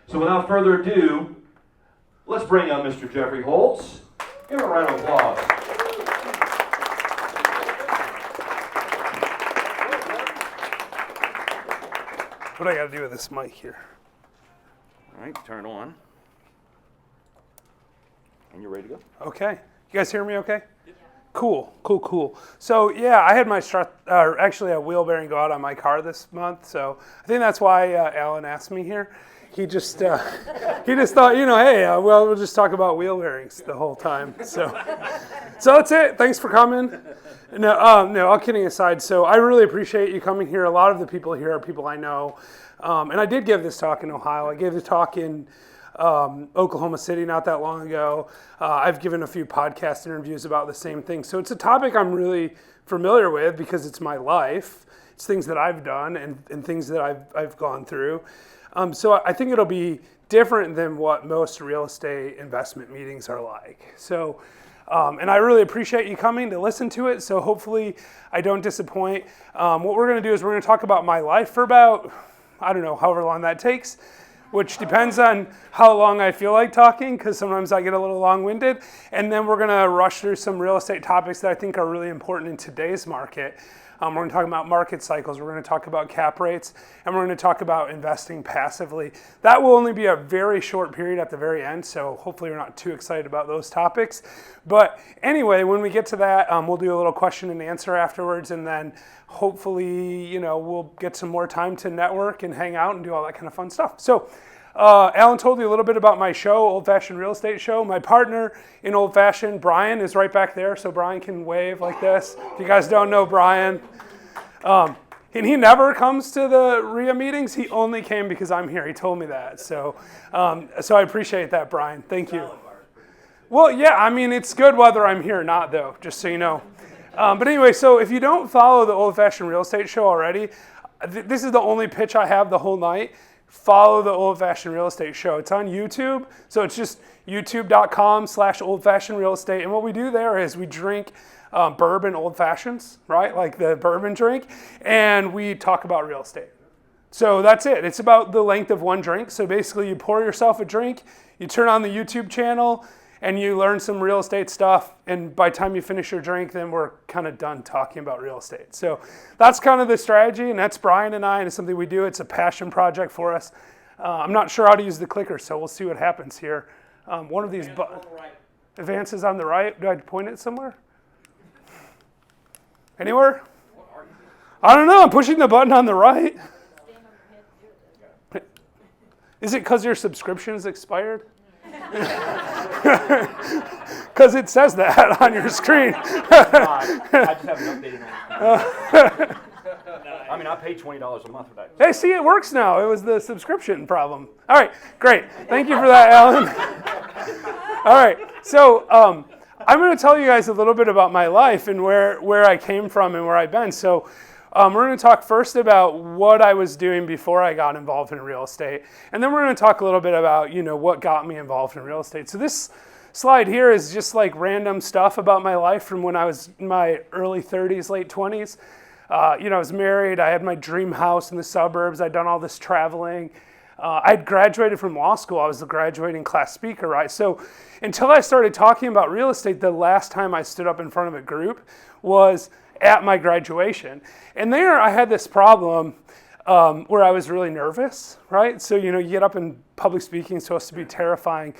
So without further ado, let's bring on Mr. Jeffrey Holst. Give him a round of applause. What do I got to do with this mic here? All right, turn on. And you're ready to go. Okay. You guys hear me okay? Yeah. Cool. So yeah, I had my actually a wheel bearing go out on my car this month, so I think that's why Alan asked me here. He just thought, hey, we'll just talk about wheel bearings the whole time. So that's it. Thanks for coming. No, all kidding aside. So I really appreciate you coming here. A lot of the people here are people I know, and I did give this talk in Ohio. I gave the talk in Oklahoma City not that long ago. I've given a few podcast interviews about the same thing. So it's a topic I'm really familiar with because it's my life. It's things that I've done and things that I've gone through. So I think it'll be different than what most real estate investment meetings are like. So, and I really appreciate you coming to listen to it. So hopefully I don't disappoint. What we're going to do is we're going to talk about my life for about, I don't know, however long that takes, which depends on how long I feel like talking, because sometimes I get a little long-winded. And then we're going to rush through some real estate topics that I think are really important in today's market. We're going to talk about market cycles, we're going to talk about cap rates, and we're going to talk about investing passively. That will only be a very short period at the very end, so hopefully you're not too excited about those topics. But anyway, when we get to that, we'll do a little question and answer afterwards, and then hopefully, we'll get some more time to network and hang out and do all that kind of fun stuff. So Alan told you a little bit about my show, Old Fashioned Real Estate Show. My partner in Old Fashioned, Brian, is right back there, so Brian can wave like this. If you guys don't know Brian. And he never comes to the REIA meetings. He only came because I'm here. He told me that. So I appreciate that, Brian. Thank you. Well, yeah, I mean, it's good whether I'm here or not, though, just so you know. But anyway, so if you don't follow the Old Fashioned Real Estate Show already, this is the only pitch I have the whole night. Follow the Old Fashioned Real Estate Show. It's on YouTube, so it's just youtube.com/oldfashionedrealestate. And what we do there is we drink bourbon old fashions, right? Like the bourbon drink, and we talk about real estate. So that's it. It's about the length of one drink. So basically you pour yourself a drink, you turn on the YouTube channel, and you learn some real estate stuff. And by the time you finish your drink, then we're kind of done talking about real estate. So that's kind of the strategy, and that's Brian and I, and it's something we do. It's a passion project for us. I'm not sure how to use the clicker, so we'll see what happens here. One of these advances on the right. Do I point it somewhere? Anywhere? I don't know. I'm pushing the button on the right. Is it because your subscription is expired? Because it says that on your screen. I just haven't updated it. I paid $20 a month for that. Hey, see, it works now. It was the subscription problem. All right, great. Thank you for that, Alan. All right, so I'm going to tell you guys a little bit about my life and where I came from and where I've been. So we're going to talk first about what I was doing before I got involved in real estate. And then we're going to talk a little bit about, what got me involved in real estate. So this slide here is just like random stuff about my life from when I was in my early 30s, late 20s. I was married. I had my dream house in the suburbs. I'd done all this traveling. I'd graduated from law school. I was the graduating class speaker, right? So until I started talking about real estate, the last time I stood up in front of a group was at my graduation. And there I had this problem where I was really nervous, right? So, you get up in public speaking, it's supposed to be terrifying.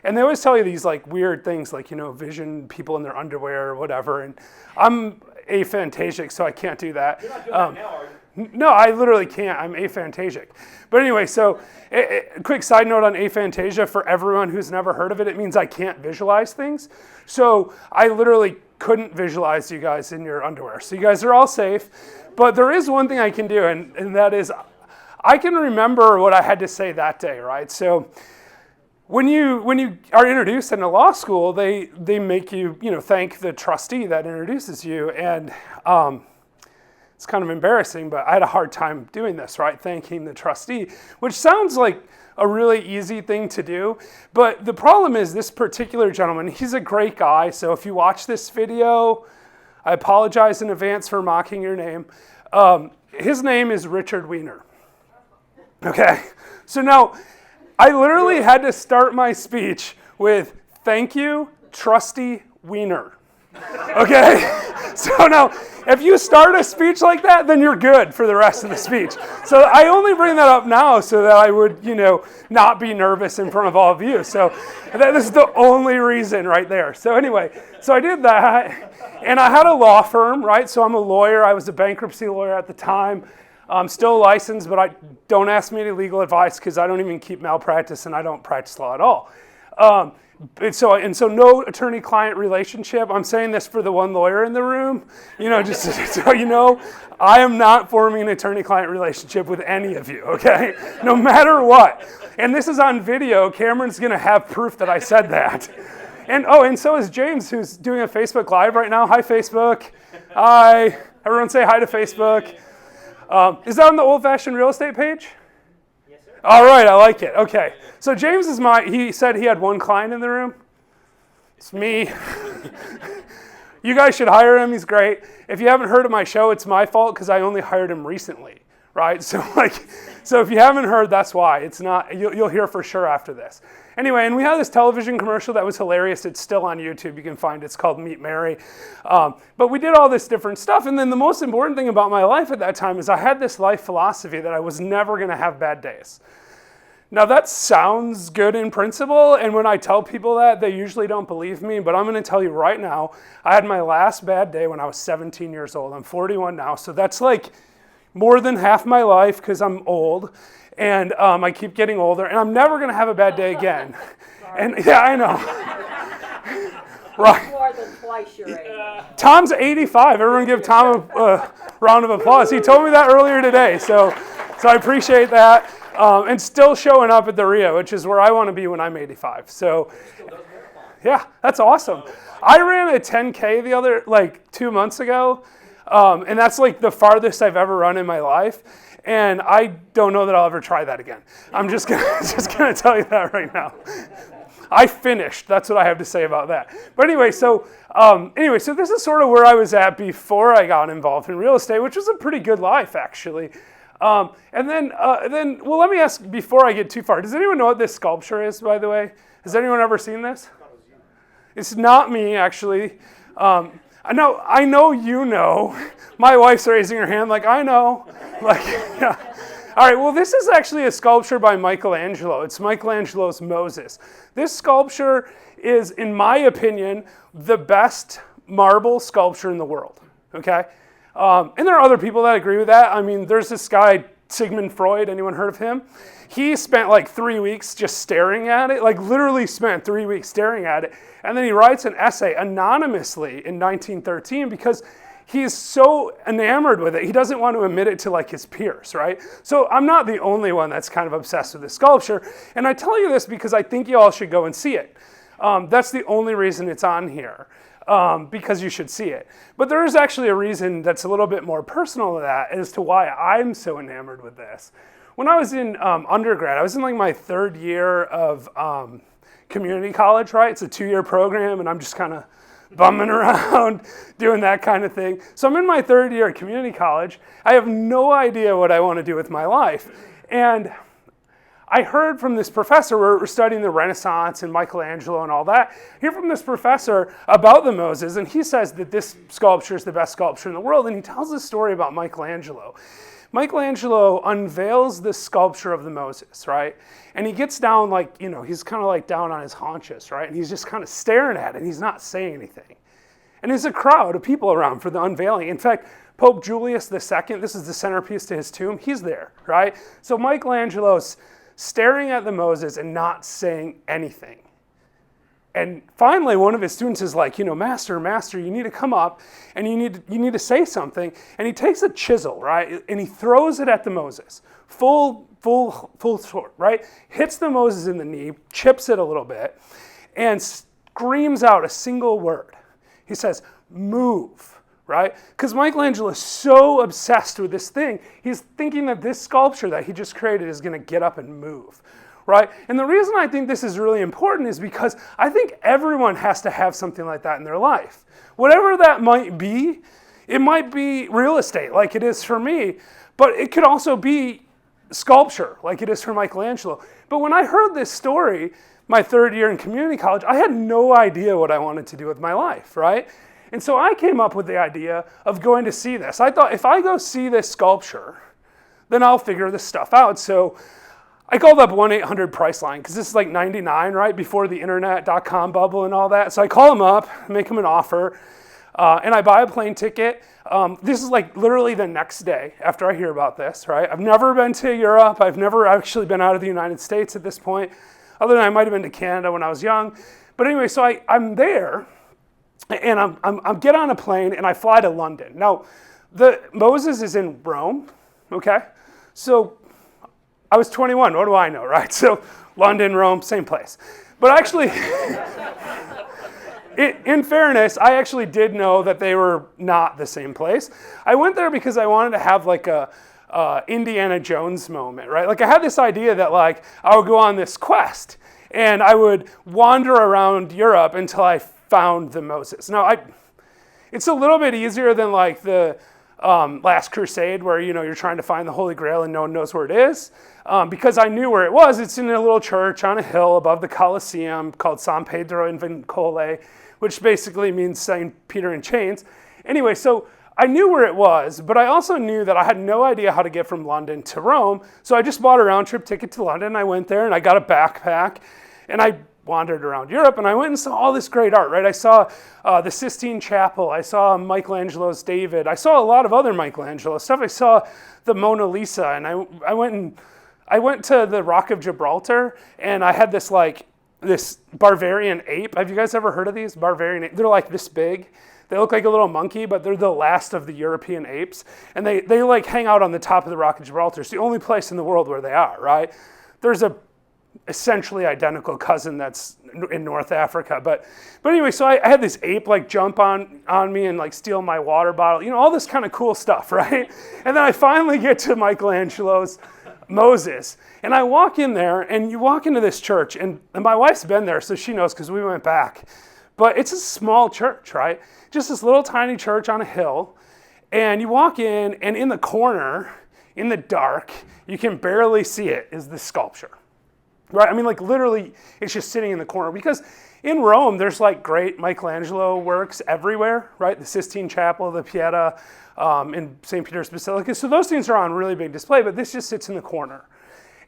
And they always tell you these like weird things like, vision people in their underwear or whatever. And I'm aphantasic, so I can't do that. You're not doing that now, are you? No, I literally can't. I'm aphantasic. But anyway, so a quick side note on aphantasia for everyone who's never heard of it. It means I can't visualize things. So I literally couldn't visualize you guys in your underwear. So you guys are all safe. But there is one thing I can do, and that is I can remember what I had to say that day, right? So when you are introduced in a law school, they make you, thank the trustee that introduces you. And it's kind of embarrassing, but I had a hard time doing this, right? Thanking the trustee, which sounds like a really easy thing to do. But the problem is this particular gentleman, he's a great guy. So if you watch this video, I apologize in advance for mocking your name. His name is Richard Weiner. Okay, so now I literally had to start my speech with, "Thank you, trusty wiener." Okay? So now, if you start a speech like that, then you're good for the rest of the speech. So I only bring that up now so that I would, not be nervous in front of all of you. So that is the only reason right there. So anyway, so I did that, and I had a law firm, right? So I'm a lawyer. I was a bankruptcy lawyer at the time. I'm still licensed, but don't ask me any legal advice because I don't even keep malpractice and I don't practice law at all. And so no attorney-client relationship. I'm saying this for the one lawyer in the room, just so you know, I am not forming an attorney-client relationship with any of you, okay? No matter what. And this is on video. Cameron's going to have proof that I said that. And so is James, who's doing a Facebook Live right now. Hi, Facebook. Hi. Everyone say hi to Facebook. Is that on the old-fashioned real estate page? All right, I like it. Okay. So James he said he had one client in the room. It's me. You guys should hire him. He's great. If you haven't heard of my show, it's my fault because I only hired him recently, right? So if you haven't heard, that's why. It's not, you'll hear for sure after this. Anyway, and we had this television commercial that was hilarious. It's still on YouTube. You can find it. It's called Meet Mary. But we did all this different stuff. And then the most important thing about my life at that time is I had this life philosophy that I was never going to have bad days. Now that sounds good in principle, and when I tell people that, they usually don't believe me, but I'm going to tell you right now, I had my last bad day when I was 17 years old. I'm 41 now, so that's like more than half my life because I'm old, and I keep getting older, and I'm never going to have a bad day again. And yeah, I know. Right. More than twice your age. Tom's 85. Everyone give Tom a round of applause. He told me that earlier today, so I appreciate that. And still showing up at the REIA, which is where I want to be when I'm 85. So, yeah, that's awesome. I ran a 10K 2 months ago, and that's like the farthest I've ever run in my life. And I don't know that I'll ever try that again. I'm just gonna tell you that right now. I finished. That's what I have to say about that. But anyway, so this is sort of where I was at before I got involved in real estate, which was a pretty good life, actually. And then, let me ask before I get too far. Does anyone know what this sculpture is, by the way? Has anyone ever seen this? It's not me, actually. I know you know. My wife's raising her hand like, I know. Yeah. All right, well, this is actually a sculpture by Michelangelo. It's Michelangelo's Moses. This sculpture is, in my opinion, the best marble sculpture in the world, okay? And there are other people that agree with that. I mean, there's this guy, Sigmund Freud. Anyone heard of him? He spent 3 weeks just staring at it, literally spent 3 weeks staring at it. And then he writes an essay anonymously in 1913 because he's so enamored with it. He doesn't want to admit it to his peers, right? So I'm not the only one that's kind of obsessed with this sculpture. And I tell you this because I think you all should go and see it. That's the only reason it's on here. Because you should see it. But there is actually a reason that's a little bit more personal to that as to why I'm so enamored with this. When I was in undergrad, I was in my third year of community college, right? It's a 2-year program, and I'm just kind of bumming around doing that kind of thing. So I'm in my third year at community college. I have no idea what I want to do with my life. And I heard from this professor, we're studying the Renaissance and Michelangelo and all that. I hear from this professor about the Moses, and he says that this sculpture is the best sculpture in the world, and he tells this story about Michelangelo. Michelangelo unveils this sculpture of the Moses, right? And he gets down he's kind of down on his haunches, right? And he's just kind of staring at it, and he's not saying anything. And there's a crowd of people around for the unveiling. In fact, Pope Julius II, this is the centerpiece to his tomb, he's there, right? So Michelangelo's staring at the Moses and not saying anything. And finally, one of his students is like, master, you need to come up and you need to say something. And he takes a chisel, right? And he throws it at the Moses, full sword, right? Hits the Moses in the knee, chips it a little bit, and screams out a single word. He says, "Move." Right? Because Michelangelo is so obsessed with this thing, he's thinking that this sculpture that he just created is going to get up and move, right? And the reason I think this is really important is because I think everyone has to have something like that in their life. Whatever that might be, it might be real estate like it is for me, but it could also be sculpture like it is for Michelangelo. But when I heard this story, my third year in community college, I had no idea what I wanted to do with my life, right? And so I came up with the idea of going to see this. I thought, if I go see this sculpture, then I'll figure this stuff out. So I called up 1-800-Priceline, because this is like 99, right, before the internet.com bubble and all that. So I call them up, make them an offer, and I buy a plane ticket. This is like literally the next day after I hear about this, right? I've never been to Europe. I've never actually been out of the United States at this point, other than I might have been to Canada when I was young. But anyway, so I'm there, and I'm get on a plane, and I fly to London. Now, the Moses is in Rome, okay? So I was 21, what do I know, right? So London, Rome, same place. But actually, in fairness, I actually did know that they were not the same place. I went there because I wanted to have like a Indiana Jones moment, right? Like I had this idea that like I would go on this quest and I would wander around Europe until I found the Moses. Now, it's a little bit easier than like the Last Crusade, where you're trying to find the Holy Grail and no one knows where it is, because I knew where it was. It's in a little church on a hill above the Colosseum called San Pedro in Vincole, which basically means St. Peter in chains. Anyway, so I knew where it was, but I also knew that I had no idea how to get from London to Rome, so I just bought a round-trip ticket to London. I went there and I got a backpack, and I wandered around Europe, and I went and saw all this great art, right? I saw the Sistine Chapel. I saw Michelangelo's David. I saw a lot of other Michelangelo stuff. I saw the Mona Lisa, and I went to the Rock of Gibraltar, and I had this Bavarian ape. Have you guys ever heard of these Bavarian apes? They're like this big. They look like a little monkey, but they're the last of the European apes, and they like hang out on the top of the Rock of Gibraltar. It's the only place in the world where they are, right? There's a essentially identical cousin that's in North Africa. But anyway, so I had this ape like jump on me and like steal my water bottle, all this kind of cool stuff, right? And then I finally get to Michelangelo's Moses. And I walk in there, and you walk into this church, and my wife's been there, so she knows because we went back. But it's a small church, right? Just this little tiny church on a hill. And you walk in, and in the corner, in the dark, you can barely see it, is this sculpture. Right, I mean, like literally, it's just sitting in the corner, because in Rome, there's like great Michelangelo works everywhere, right? The Sistine Chapel, the Pieta, and St. Peter's Basilica. So those things are on really big display, but this just sits in the corner,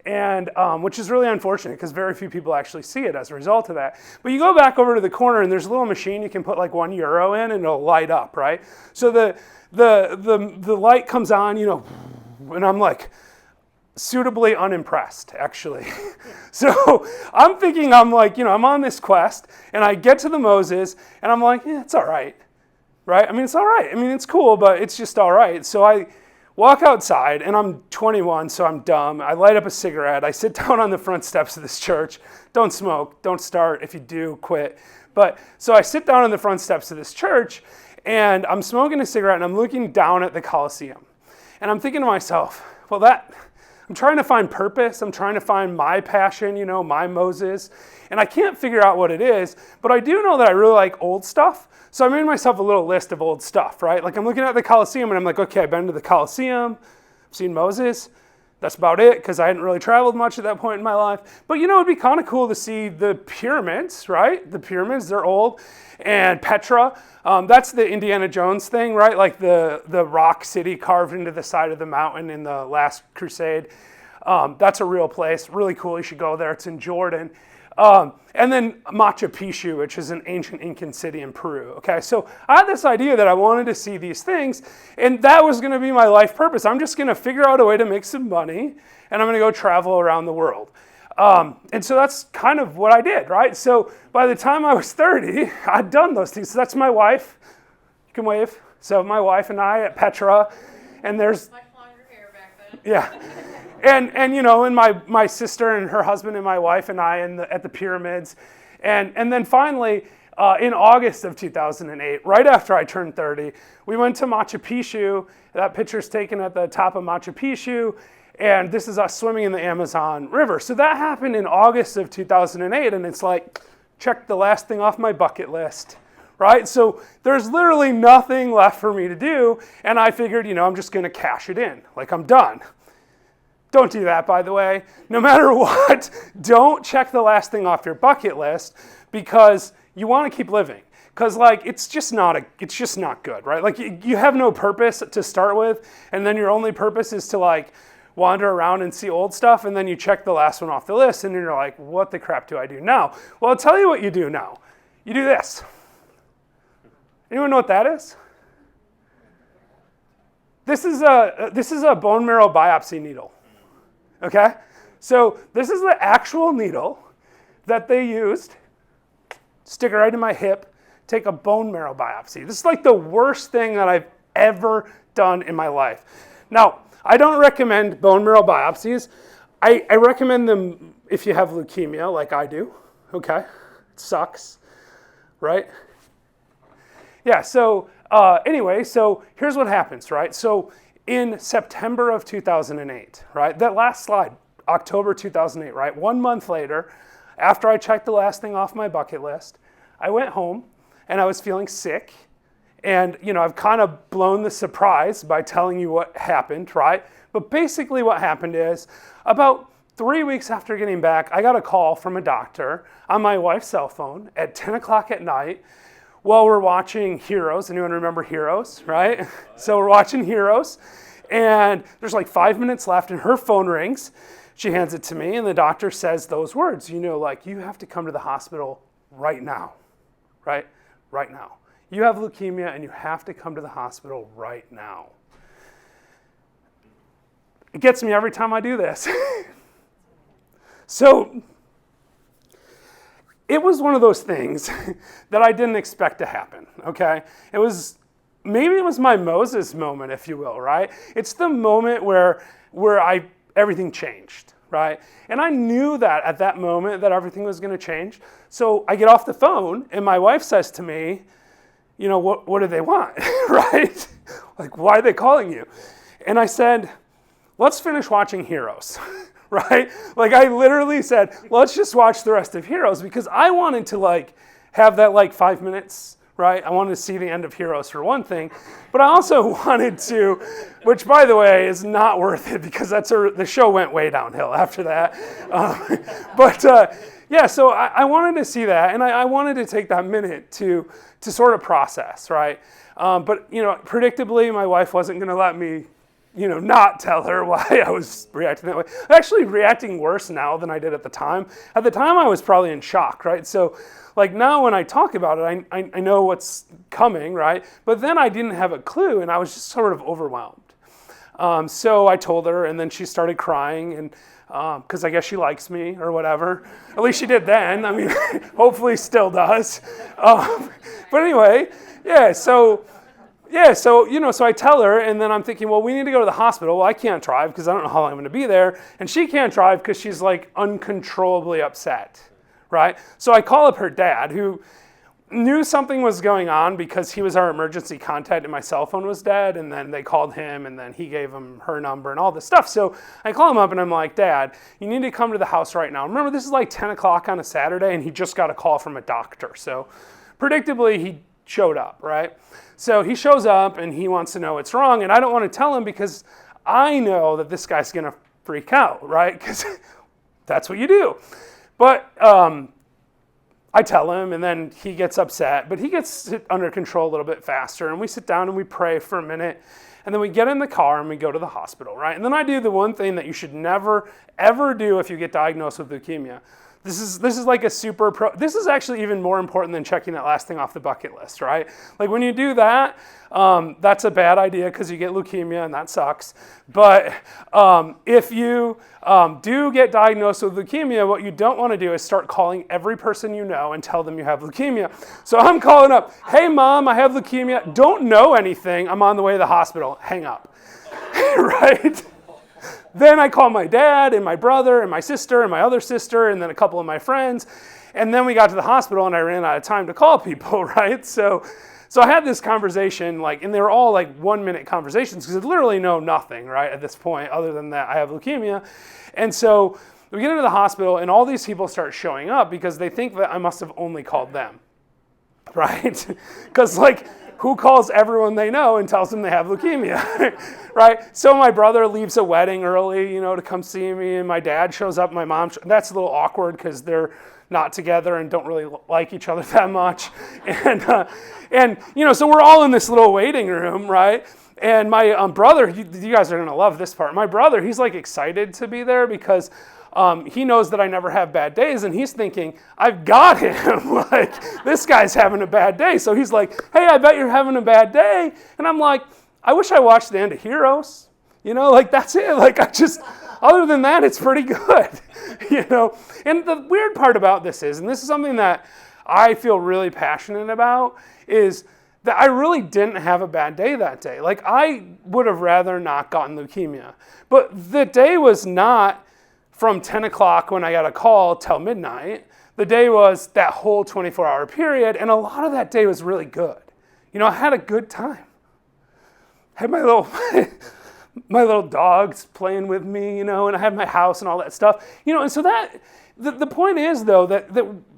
and which is really unfortunate because very few people actually see it as a result of that. But you go back over to the corner, and there's a little machine you can put like €1 in, and it'll light up, right? So the light comes on, and I'm like, suitably unimpressed, actually. So I'm thinking, I'm on this quest, and I get to the Moses, and I'm like, it's all right, right? I mean, it's all right. I mean, it's cool, but it's just all right. So I walk outside, and I'm 21, so I'm dumb. I light up a cigarette. I sit down on the front steps of this church. Don't smoke. Don't start. If you do, quit. But so I sit down on the front steps of this church, and I'm smoking a cigarette, and I'm looking down at the Colosseum. And I'm thinking to myself, well, I'm trying to find purpose. I'm trying to find my passion, my Moses. And I can't figure out what it is, but I do know that I really like old stuff. So I made myself a little list of old stuff, right? Like I'm looking at the Colosseum and I'm like, okay, I've been to the Colosseum, I've seen Moses. That's about it, because I hadn't really traveled much at that point in my life. But it'd be kind of cool to see the pyramids, right? The pyramids, they're old. And Petra, that's the Indiana Jones thing, right? Like the rock city carved into the side of the mountain in the Last Crusade. That's a real place, really cool. You should go there. It's in Jordan. And then Machu Picchu, which is an ancient Incan city in Peru. Okay, so I had this idea that I wanted to see these things, and that was going to be my life purpose. I'm just going to figure out a way to make some money, and I'm going to go travel around the world. And so that's kind of what I did, right? So by the time I was 30, I'd done those things. So that's my wife. You can wave. So my wife and I at Petra, and there's much longer hair back then. Yeah. And my sister and her husband and my wife and I at the pyramids. And then finally, in August of 2008, right after I turned 30, we went to Machu Picchu. That picture's taken at the top of Machu Picchu. And this is us swimming in the Amazon River. So that happened in August of 2008. And it's like, check the last thing off my bucket list. Right? So there's literally nothing left for me to do. And I figured, I'm just going to cash it in. Like, I'm done. Don't do that, by the way. No matter what, don't check the last thing off your bucket list because you want to keep living. Because like it's just not good, right? Like you have no purpose to start with, and then your only purpose is to like wander around and see old stuff, and then you check the last one off the list, and you're like, what the crap do I do now? Well, I'll tell you what you do now. You do this. Anyone know what that is? This is a bone marrow biopsy needle. Okay? So this is the actual needle that they used. Stick it right in my hip, take a bone marrow biopsy. This is like the worst thing that I've ever done in my life. Now, I don't recommend bone marrow biopsies. I recommend them if you have leukemia like I do. Okay? It sucks, right? Yeah, so anyway, so here's what happens, right? So in September of 2008, right? That last slide, October 2008, right? 1 month later, after I checked the last thing off my bucket list, I went home and I was feeling sick. And, you know, I've kind of blown the surprise by telling you what happened, right? But basically what happened is about 3 weeks after getting back, I got a call from a doctor on my wife's cell phone at 10 o'clock at night while we're watching Heroes. Anyone remember Heroes, right? So we're watching Heroes, and there's like 5 minutes left, and her phone rings. She hands it to me, and the doctor says those words, you know, like, you have to come to the hospital right now, right? Right now. You have leukemia, and you have to come to the hospital right now. It gets me every time I do this. So it was one of those things that I didn't expect to happen, okay? Maybe it was my Moses moment, if you will, right? It's the moment where everything changed, right? And I knew that at that moment that everything was going to change. So I get off the phone, and my wife says to me, you know, what do they want, right? Like, why are they calling you? And I said, let's finish watching Heroes. Right? Like I literally said, let's just watch the rest of Heroes because I wanted to like have that like 5 minutes, right? I wanted to see the end of Heroes for one thing, but I also wanted to, which by the way is not worth it because the show went way downhill after that. Yeah, so I wanted to see that, and I wanted to take that minute to sort of process, right? But you know, predictably, my wife wasn't going to let me, you know, not tell her why I was reacting that way. I'm actually reacting worse now than I did at the time. At the time, I was probably in shock, right? So, like now when I talk about it, I know what's coming, right? But then I didn't have a clue, and I was just sort of overwhelmed. So I told her, and then she started crying, and because I guess she likes me or whatever. At least she did then. I mean, hopefully still does. But anyway, so you know, so I tell her, and then I'm thinking, well, we need to go to the hospital. Well, I can't drive because I don't know how long I'm going to be there, and she can't drive because she's like uncontrollably upset, right? So I call up her dad, who knew something was going on because he was our emergency contact, and my cell phone was dead, and then they called him, and then he gave them her number and all this stuff. So I call him up, and I'm like, Dad, you need to come to the house right now. Remember, this is like 10 o'clock on a Saturday, and he just got a call from a doctor. So predictably, he showed up, right? So he shows up and he wants to know what's wrong, and I don't want to tell him because I know that this guy's going to freak out, right? Because that's what you do. But I tell him, and then he gets upset, but he gets it under control a little bit faster, and we sit down and we pray for a minute, and then we get in the car and we go to the hospital, right? And then I do the one thing that you should never, ever do if you get diagnosed with leukemia. This is like a super pro. This is actually even more important than checking that last thing off the bucket list, right? Like when you do that, that's a bad idea because you get leukemia and that sucks. But if you do get diagnosed with leukemia, what you don't want to do is start calling every person you know and tell them you have leukemia. So I'm calling up, hey mom, I have leukemia. Don't know anything. I'm on the way to the hospital. Hang up, right? Then I call my dad and my brother and my sister and my other sister and then a couple of my friends. And then we got to the hospital and I ran out of time to call people, right? So I had this conversation, like, and they were all like 1 minute conversations because I literally know nothing, right, at this point, other than that I have leukemia. And so we get into the hospital and all these people start showing up because they think that I must have only called them, right? Because like, who calls everyone they know and tells them they have leukemia, right? So my brother leaves a wedding early, to come see me, and my dad shows up, my mom, that's a little awkward because they're not together and don't really like each other that much. And so we're all in this little waiting room, right? And my brother, you guys are going to love this part. My brother, he's like excited to be there because he knows that I never have bad days, and he's thinking, I've got him. Like, this guy's having a bad day. So he's like, hey, I bet you're having a bad day. And I'm like, I wish I watched the end of Heroes. That's it. Like, other than that, it's pretty good. And the weird part about this is, and this is something that I feel really passionate about, is that I really didn't have a bad day that day. Like, I would have rather not gotten leukemia. But the day was not from 10 o'clock when I got a call till midnight. The day was that whole 24-hour period, and a lot of that day was really good. I had a good time. I had my little dogs playing with me, and I had my house and all that stuff. And so that, the point is, though, that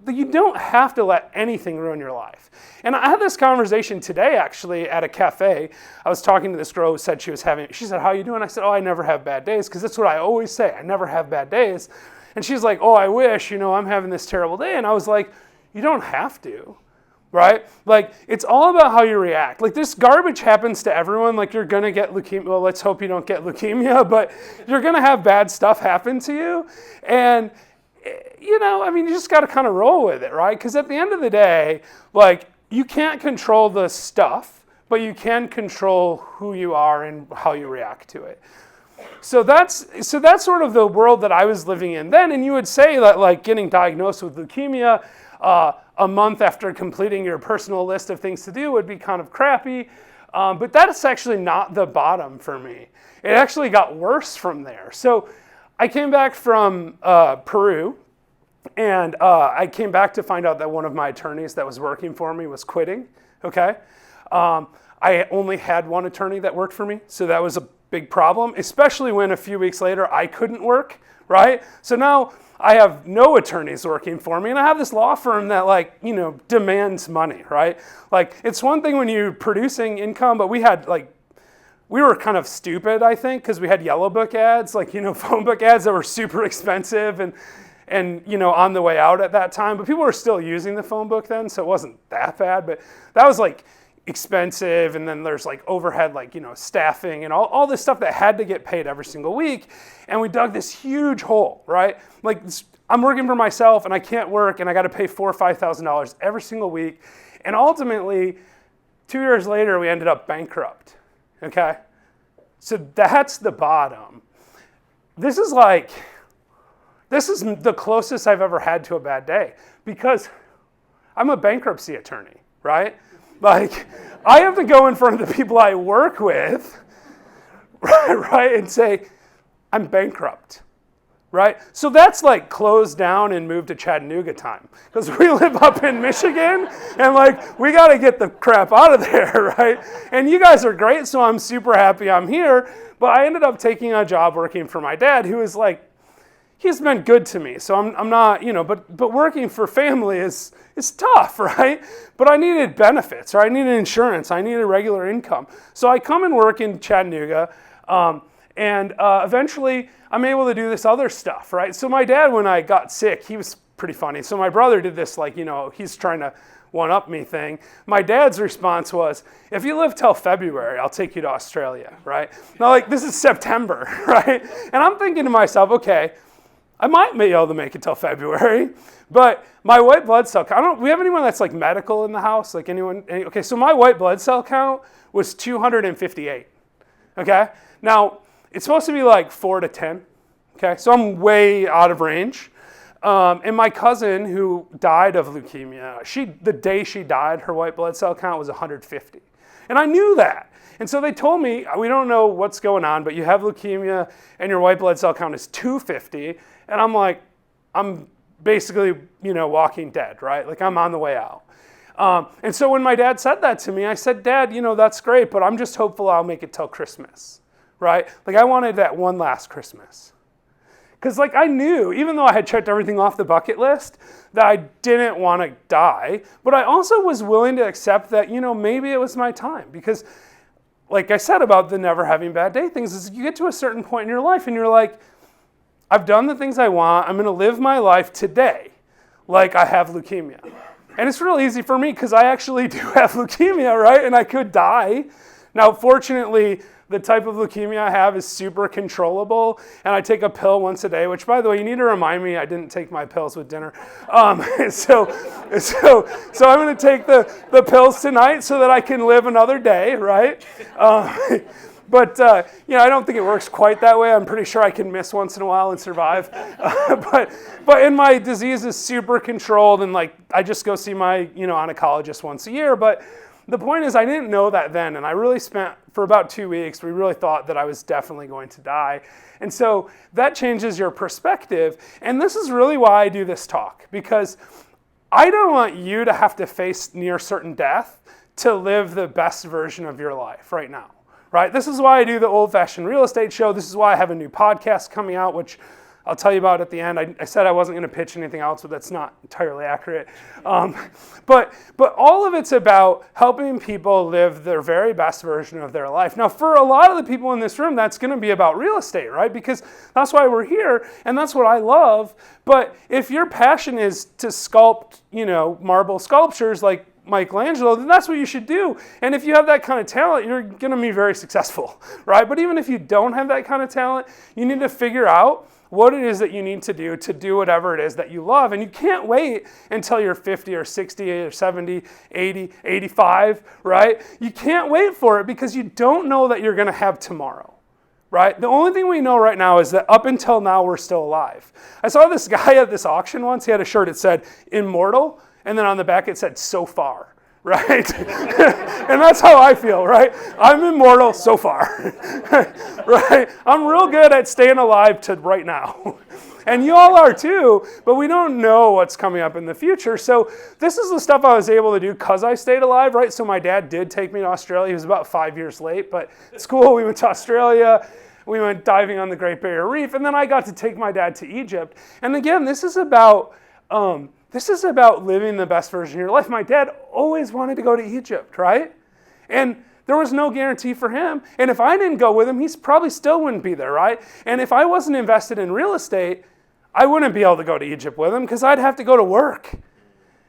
you don't have to let anything ruin your life. And I had this conversation today, actually, at a cafe. I was talking to this girl who said she said, how you doing? I said, I never have bad days, because that's what I always say. I never have bad days. And she's like, I wish, I'm having this terrible day. And I was like, you don't have to, right? Like, it's all about how you react. Like, this garbage happens to everyone. Like, you're going to get leukemia. Well, let's hope you don't get leukemia, but you're going to have bad stuff happen to you. And you just got to kind of roll with it, right? Because at the end of the day, like, you can't control the stuff, but you can control who you are and how you react to it. So that's sort of the world that I was living in then. And you would say that, like, getting diagnosed with leukemia a month after completing your personal list of things to do would be kind of crappy. But that's actually not the bottom for me. It actually got worse from there. So I came back from Peru, and I came back to find out that one of my attorneys that was working for me was quitting, okay? I only had one attorney that worked for me, so that was a big problem, especially when a few weeks later I couldn't work, right? So now I have no attorneys working for me, and I have this law firm that, like, demands money, right? Like, it's one thing when you're producing income, but we were kind of stupid, I think, because we had yellow book ads, like, phone book ads that were super expensive and on the way out at that time. But people were still using the phone book then, so it wasn't that bad. But that was, like, expensive, and then there's, like, overhead, like, staffing and all this stuff that had to get paid every single week. And we dug this huge hole, right? Like, I'm working for myself, and I can't work, and I got to pay $4,000 or $5,000 every single week. And ultimately, 2 years later, we ended up bankrupt. Okay? So that's the bottom. This is the closest I've ever had to a bad day, because I'm a bankruptcy attorney, right? Like, I have to go in front of the people I work with, right, and say, I'm bankrupt, right? So that's like close down and move to Chattanooga time, because we live up in Michigan, and, like, we got to get the crap out of there, right? And you guys are great, so I'm super happy I'm here. But I ended up taking a job working for my dad, who is, like, he's been good to me. So I'm not, but working for family is tough, right? But I needed benefits, right? I needed insurance. I needed regular income. So I come and work in Chattanooga, and eventually I'm able to do this other stuff, right? So my dad, when I got sick, he was pretty funny. So my brother did this, like, he's trying to one-up me thing. My dad's response was, if you live till February, I'll take you to Australia, right? Now, like, this is September, right? And I'm thinking to myself, okay, I might be able to make it till February, but my white blood cell count, we have anyone that's, like, medical in the house? Like, anyone? Okay, so my white blood cell count was 258, okay? Now, it's supposed to be like 4 to 10, okay? So I'm way out of range. And my cousin, who died of leukemia, the day she died, her white blood cell count was 150. And I knew that. And so they told me, we don't know what's going on, but you have leukemia and your white blood cell count is 250. And I'm like, I'm basically, walking dead, right? Like, I'm on the way out. And so when my dad said that to me, I said, Dad, that's great, but I'm just hopeful I'll make it till Christmas, right? Like, I wanted that one last Christmas. Because like I knew, even though I had checked everything off the bucket list, that I didn't want to die. But I also was willing to accept that, maybe it was my time. Because like I said about the never having bad day things, is you get to a certain point in your life and you're like, I've done the things I want. I'm going to live my life today like I have leukemia. And it's real easy for me because I actually do have leukemia, right? And I could die. Now, fortunately, the type of leukemia I have is super controllable, and I take a pill once a day, which, by the way, you need to remind me I didn't take my pills with dinner. So I'm going to take the pills tonight so that I can live another day, right? But I don't think it works quite that way. I'm pretty sure I can miss once in a while and survive. But my disease is super controlled, and like I just go see my oncologist once a year. But the point is, I didn't know that then, and I really spent for about 2 weeks. We really thought that I was definitely going to die, and so that changes your perspective. And this is really why I do this talk, because I don't want you to have to face near certain death to live the best version of your life right now. Right? This is why I do the old-fashioned real estate show. This is why I have a new podcast coming out, which I'll tell you about at the end. I said I wasn't going to pitch anything else, but that's not entirely accurate. But all of it's about helping people live their very best version of their life. Now, for a lot of the people in this room, that's going to be about real estate, right? Because that's why we're here, and that's what I love. But if your passion is to sculpt, marble sculptures like Michelangelo, then that's what you should do. And if you have that kind of talent, you're going to be very successful, right? But even if you don't have that kind of talent, you need to figure out what it is that you need to do whatever it is that you love. And you can't wait until you're 50 or 60 or 70, 80, 85, right? You can't wait for it because you don't know that you're going to have tomorrow. Right? The only thing we know right now is that up until now, we're still alive. I saw this guy at this auction once. He had a shirt that said, immortal. And then on the back it said, so far, right? And that's how I feel, right? I'm immortal so far, right? I'm real good at staying alive to right now. And you all are too, but we don't know what's coming up in the future. So this is the stuff I was able to do because I stayed alive, right? So my dad did take me to Australia. He was about 5 years late, but it's cool. We went to Australia. We went diving on the Great Barrier Reef. And then I got to take my dad to Egypt. And again, this is about living the best version of your life. My dad always wanted to go to Egypt, right? And there was no guarantee for him. And if I didn't go with him, he probably still wouldn't be there, right? And if I wasn't invested in real estate, I wouldn't be able to go to Egypt with him because I'd have to go to work.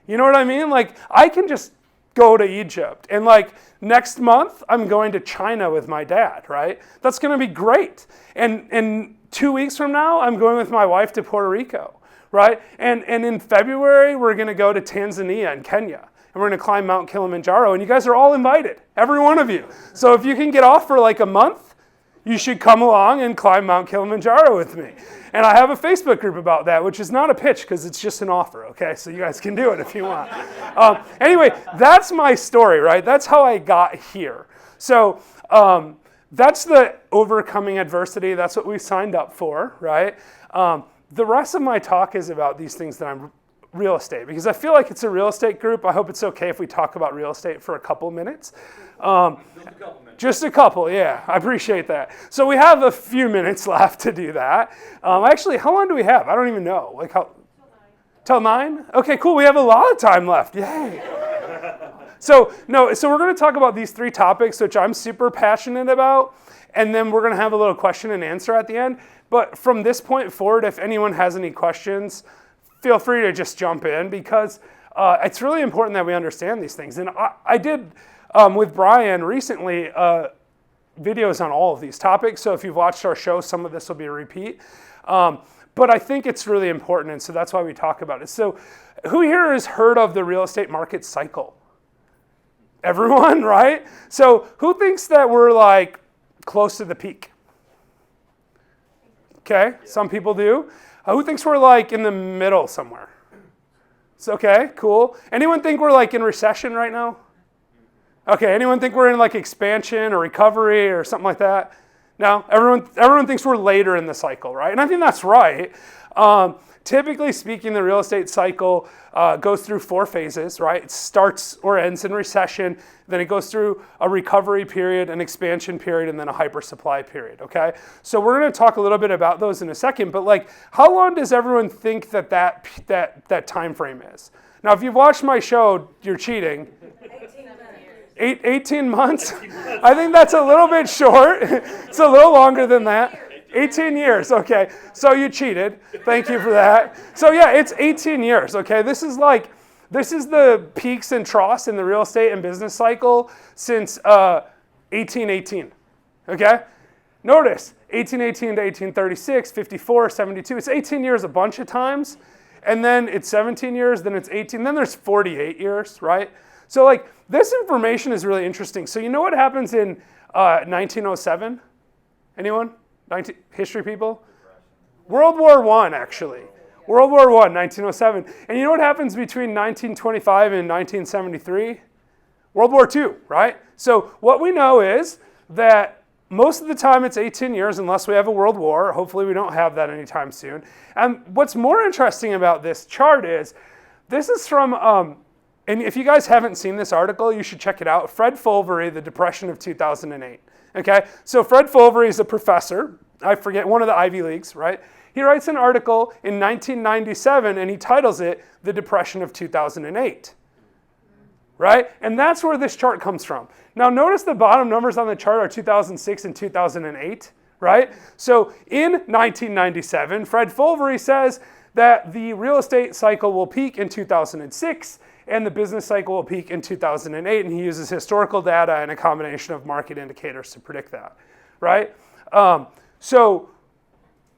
You know what I mean? Like, I can just go to Egypt. And like next month, I'm going to China with my dad, right? That's going to be great. And 2 weeks from now, I'm going with my wife to Puerto Rico. Right? And in February, we're going to go to Tanzania and Kenya. And we're going to climb Mount Kilimanjaro. And you guys are all invited, every one of you. So if you can get off for like a month, you should come along and climb Mount Kilimanjaro with me. And I have a Facebook group about that, which is not a pitch because it's just an offer, okay? So you guys can do it if you want. Anyway, that's my story, right? That's how I got here. So that's the overcoming adversity. That's what we signed up for, right? The rest of my talk is about these things that I'm real estate, because I feel like it's a real estate group. I hope it's okay if we talk about real estate for a couple minutes. Just a couple, yeah. I appreciate that. So we have a few minutes left to do that. Actually, how long do we have? I don't even know. Like how? Till 9? Okay, cool. We have a lot of time left. Yay. So we're going to talk about these 3 topics, which I'm super passionate about. And then we're going to have a little question and answer at the end. But from this point forward, if anyone has any questions, feel free to just jump in, because it's really important that we understand these things. And I did, with Brian recently, videos on all of these topics. So if you've watched our show, some of this will be a repeat. But I think it's really important, and so that's why we talk about it. So who here has heard of the real estate market cycle? Everyone, right? So who thinks that we're like close to the peak? Okay, some people do. Who thinks we're like in the middle somewhere? It's okay, cool. Anyone think we're like in recession right now? Okay, anyone think we're in like expansion or recovery or something like that? No, everyone thinks we're later in the cycle, right? And I think that's right. Typically speaking, the real estate cycle goes through 4 phases, right? It starts or ends in recession, then it goes through a recovery period, an expansion period, and then a hypersupply period, okay? So we're gonna talk a little bit about those in a second, but like, how long does everyone think that time frame is? Now, if you've watched my show, you're cheating. 18 months? I think that's a little bit short. It's a little longer than that. 18 years, okay. So you cheated. Thank you for that. So yeah, it's 18 years, okay. This is the peaks and troughs in the real estate and business cycle since 1818, okay. Notice, 1818 to 1836, 54, 72. It's 18 years a bunch of times. And then it's 17 years, then it's 18, then there's 48 years, right? So like, this information is really interesting. So you know what happens in 1907? Anyone? History people? World War I, actually. World War I, 1907. And you know what happens between 1925 and 1973? World War II, right? So what we know is that most of the time it's 18 years unless we have a world war. Hopefully we don't have that anytime soon. And what's more interesting about this chart is, this is from, and if you guys haven't seen this article, you should check it out. Fred Fulvery, The Depression of 2008. Okay, so Fred Fulvery is a professor, I forget, one of the Ivy Leagues, right? He writes an article in 1997 and he titles it The Depression of 2008. Right? And that's where this chart comes from. Now notice the bottom numbers on the chart are 2006 and 2008, right? So in 1997, Fred Fulvery says that the real estate cycle will peak in 2006 and the business cycle will peak in 2008, and he uses historical data and a combination of market indicators to predict that, right? So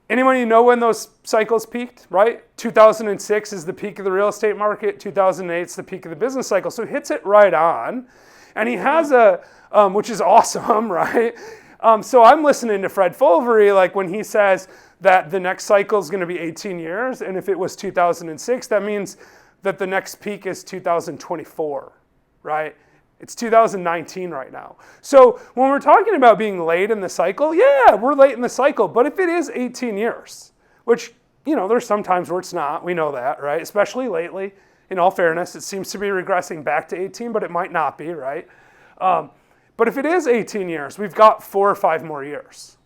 anyone know when those cycles peaked, right? 2006 is the peak of the real estate market. 2008 is the peak of the business cycle. So he hits it right on. And he has which is awesome, right? So I'm listening to Fred Fulvery, like when he says that the next cycle is going to be 18 years. And if it was 2006, that means that the next peak is 2024, right? It's 2019 right now. So when we're talking about being late in the cycle, yeah, we're late in the cycle. But if it is 18 years, which, you know, there's some times where it's not, we know that, right? Especially lately, in all fairness, it seems to be regressing back to 18, but it might not be, right? But if it is 18 years, we've got 4 or 5 more years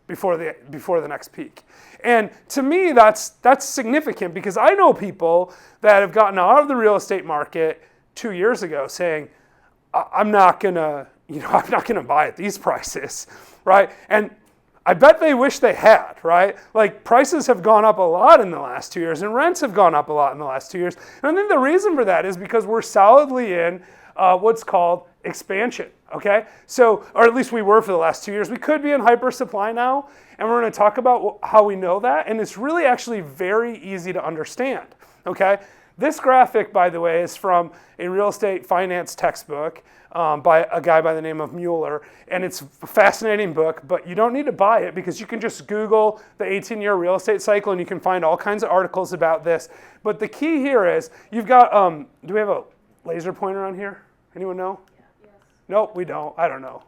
before the next peak. And to me, that's significant because I know people that have gotten out of the real estate market 2 years ago saying, I'm not gonna buy at these prices, right? And I bet they wish they had, right? Like prices have gone up a lot in the last 2 years and rents have gone up a lot in the last 2 years. And I think the reason for that is because we're solidly in what's called expansion, okay? So, or at least we were for the last 2 years. We could be in hypersupply now, and we're gonna talk about how we know that, and it's really actually very easy to understand, okay? This graphic, by the way, is from a real estate finance textbook by a guy by the name of Mueller, and it's a fascinating book, but you don't need to buy it because you can just Google the 18-year real estate cycle and you can find all kinds of articles about this. But the key here is, you've got, do we have a laser pointer on here? Anyone know? Yeah. Nope, we don't. I don't know.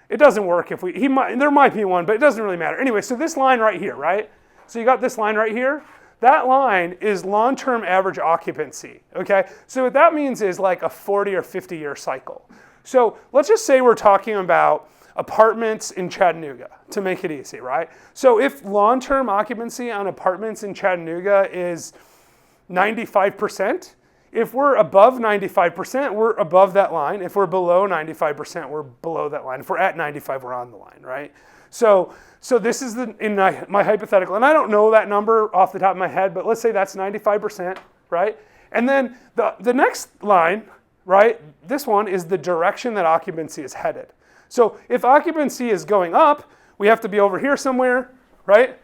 It doesn't work if there might be one, but it doesn't really matter. Anyway, so this line right here, right? So you got this line right here. That line is long-term average occupancy, okay? So what that means is like a 40 or 50 year cycle. So let's just say we're talking about apartments in Chattanooga to make it easy, right? So if long-term occupancy on apartments in Chattanooga is 95%, if we're above 95%, we're above that line. If we're below 95%, we're below that line. If we're at 95, we're on the line, right? So this is in my hypothetical, and I don't know that number off the top of my head, but let's say that's 95%, right? And then the next line, right, this one is the direction that occupancy is headed. So if occupancy is going up, we have to be over here somewhere, right?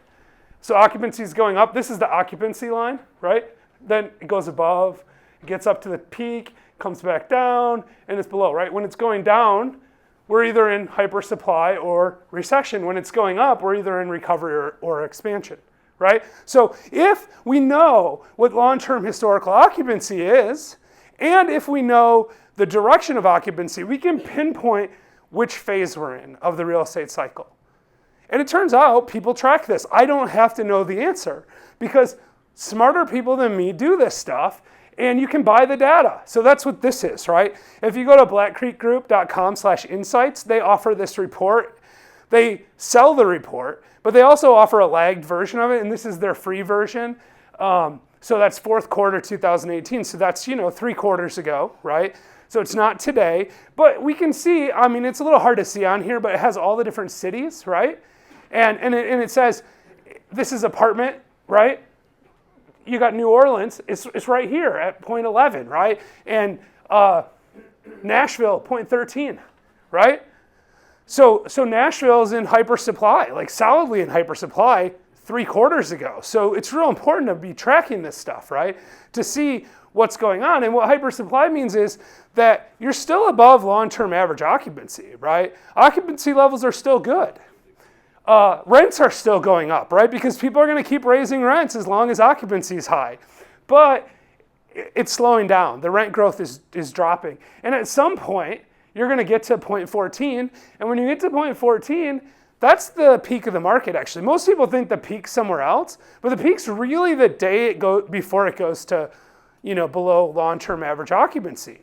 So occupancy is going up. This is the occupancy line, right? Then it goes above, it gets up to the peak, comes back down, and it's below, right? When it's going down, we're either in hypersupply or recession. When it's going up, we're either in recovery or expansion, right? So if we know what long-term historical occupancy is, and if we know the direction of occupancy, we can pinpoint which phase we're in of the real estate cycle. And it turns out people track this. I don't have to know the answer because smarter people than me do this stuff, and you can buy the data. So that's what this is, right? If you go to blackcreekgroup.com/insights, they offer this report. They sell the report, but they also offer a lagged version of it, and this is their free version. So that's fourth quarter 2018. So that's, 3 quarters ago, right? So it's not today, but we can see, it's a little hard to see on here, but it has all the different cities, right? And it says, this is apartment, right? You got New Orleans, it's right here at 0.11, right? And Nashville, 0.13, right? So Nashville is in hypersupply, like solidly in hypersupply 3 quarters ago. So it's real important to be tracking this stuff, right? To see what's going on. And what hypersupply means is that you're still above long-term average occupancy, right? Occupancy levels are still good. Rents are still going up, right? Because people are going to keep raising rents as long as occupancy is high. But it's slowing down. The rent growth is dropping. And at some point, you're going to get to 0.14. And when you get to 0.14, that's the peak of the market, actually. Most people think the peak's somewhere else, but the peak's really the day before it goes to, below long-term average occupancy,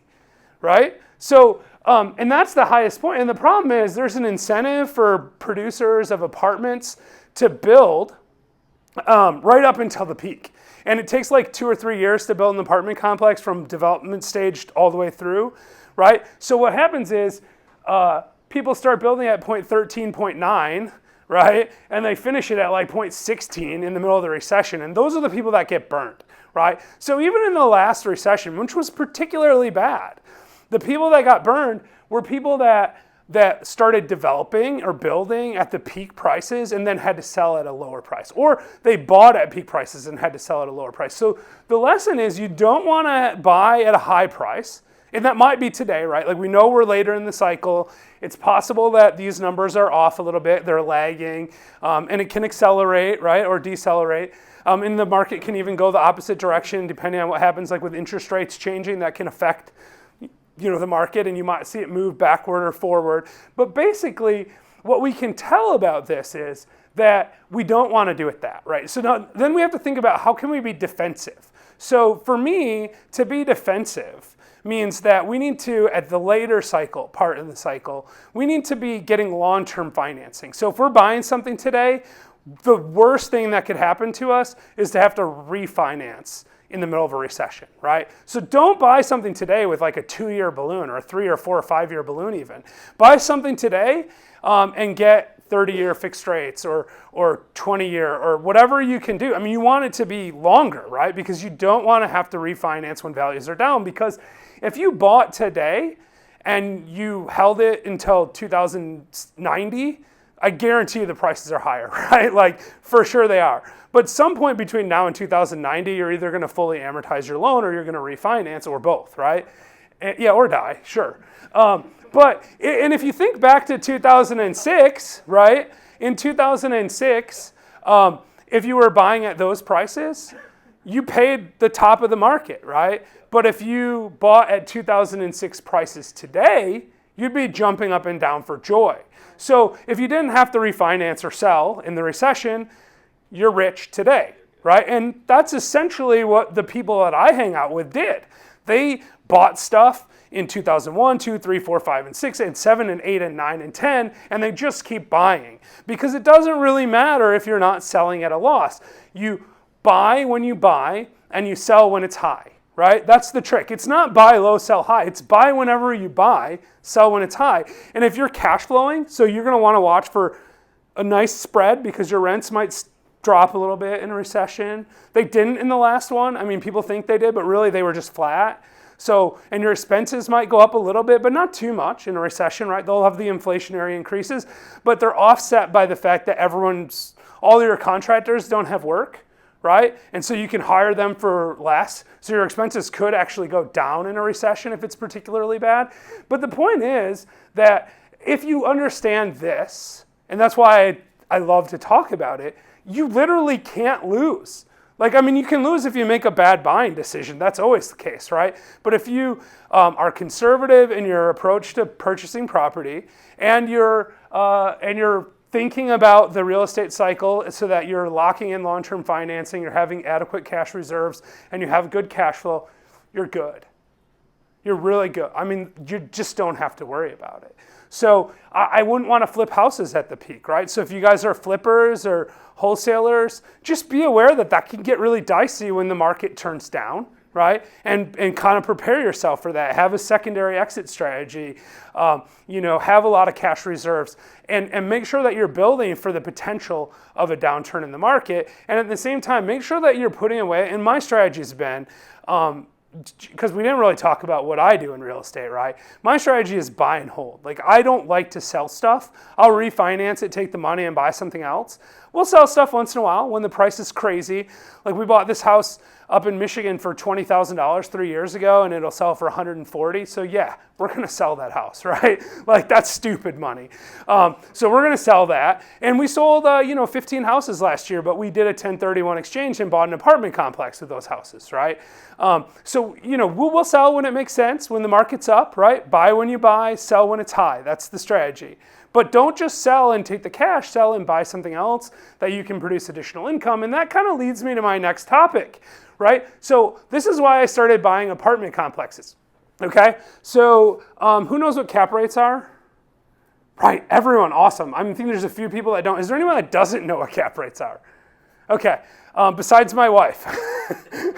right? So, and that's the highest point. And the problem is there's an incentive for producers of apartments to build right up until the peak. And it takes like 2 or 3 years to build an apartment complex from development stage all the way through, right? So what happens is people start building at 0.13, 0.9, right? And they finish it at like 0.16 in the middle of the recession. And those are the people that get burned, right? So even in the last recession, which was particularly bad, the people that got burned were people that started developing or building at the peak prices and then had to sell at a lower price. Or they bought at peak prices and had to sell at a lower price. So the lesson is you don't want to buy at a high price. And that might be today, right? Like we know we're later in the cycle. It's possible that these numbers are off a little bit. They're lagging. And it can accelerate, right? Or decelerate. And the market can even go the opposite direction depending on what happens, like with interest rates changing, that can affect the market, and you might see it move backward or forward. But basically, what we can tell about this is that we don't want to do it that, right? So now, then we have to think about how can we be defensive. So for me, to be defensive means that we need to, at the later part of the cycle, we need to be getting long-term financing. So if we're buying something today, the worst thing that could happen to us is to have to refinance in the middle of a recession, right? So don't buy something today with like a 2-year balloon or a 3 or 4 or 5 year balloon even. Buy something today and get 30-year fixed rates or 20-year or whatever you can do. You want it to be longer, right? Because you don't want to have to refinance when values are down, because if you bought today and you held it until 2090, I guarantee you the prices are higher, right? Like for sure they are. But some point between now and 2090, you're either going to fully amortize your loan or you're going to refinance, or both, right? Or die, sure. And if you think back to 2006, right? In 2006, if you were buying at those prices, you paid the top of the market, right? But if you bought at 2006 prices today, you'd be jumping up and down for joy. So if you didn't have to refinance or sell in the recession, you're rich today, right? And that's essentially what the people that I hang out with did. They bought stuff in 2001, 2, 3, 4, 5, and 6, and 7, and 8, and 9, and 10, and they just keep buying. Because it doesn't really matter if you're not selling at a loss. You buy when you buy, and you sell when it's high, right? That's the trick. It's not buy low, sell high. It's buy whenever you buy, sell when it's high. And if you're cash flowing, so you're going to want to watch for a nice spread because your rents might drop a little bit in a recession. They didn't in the last one. People think they did, but really they were just flat. So, and your expenses might go up a little bit, but not too much in a recession, right? They'll have the inflationary increases, but they're offset by the fact that all your contractors don't have work, right? And so you can hire them for less. So your expenses could actually go down in a recession if it's particularly bad. But the point is that if you understand this, and that's why I love to talk about it, you literally can't lose. You can lose if you make a bad buying decision. That's always the case, right? But if you are conservative in your approach to purchasing property and you're thinking about the real estate cycle so that you're locking in long-term financing, you're having adequate cash reserves, and you have good cash flow, you're good. You're really good. I mean, you just don't have to worry about it. So I wouldn't want to flip houses at the peak, right? So if you guys are flippers or wholesalers, just be aware that that can get really dicey when the market turns down, right? And kind of prepare yourself for that. Have a secondary exit strategy. Have a lot of cash reserves, and make sure that you're building for the potential of a downturn in the market. And at the same time, make sure that you're putting away. And my strategy has been, because we didn't really talk about what I do in real estate, right? My strategy is buy and hold. Like, I don't like to sell stuff. I'll refinance it, take the money, and buy something else. We'll sell stuff once in a while when the price is crazy. Like, we bought this house up in Michigan for $20,000 3 years ago, and it'll sell for $140,000. So yeah, we're gonna sell that house, right? Like, that's stupid money. So we're gonna sell that. And we sold 15 houses last year, but we did a 1031 exchange and bought an apartment complex with those houses, right? So we'll sell when it makes sense, when the market's up, right? Buy when you buy, sell when it's high. That's the strategy. But don't just sell and take the cash, sell and buy something else that you can produce additional income. And that kind of leads me to my next topic, right? So this is why I started buying apartment complexes, okay? So who knows what cap rates are? Right, everyone, awesome. I think there's a few people that don't. Is there anyone that doesn't know what cap rates are? Okay, besides my wife.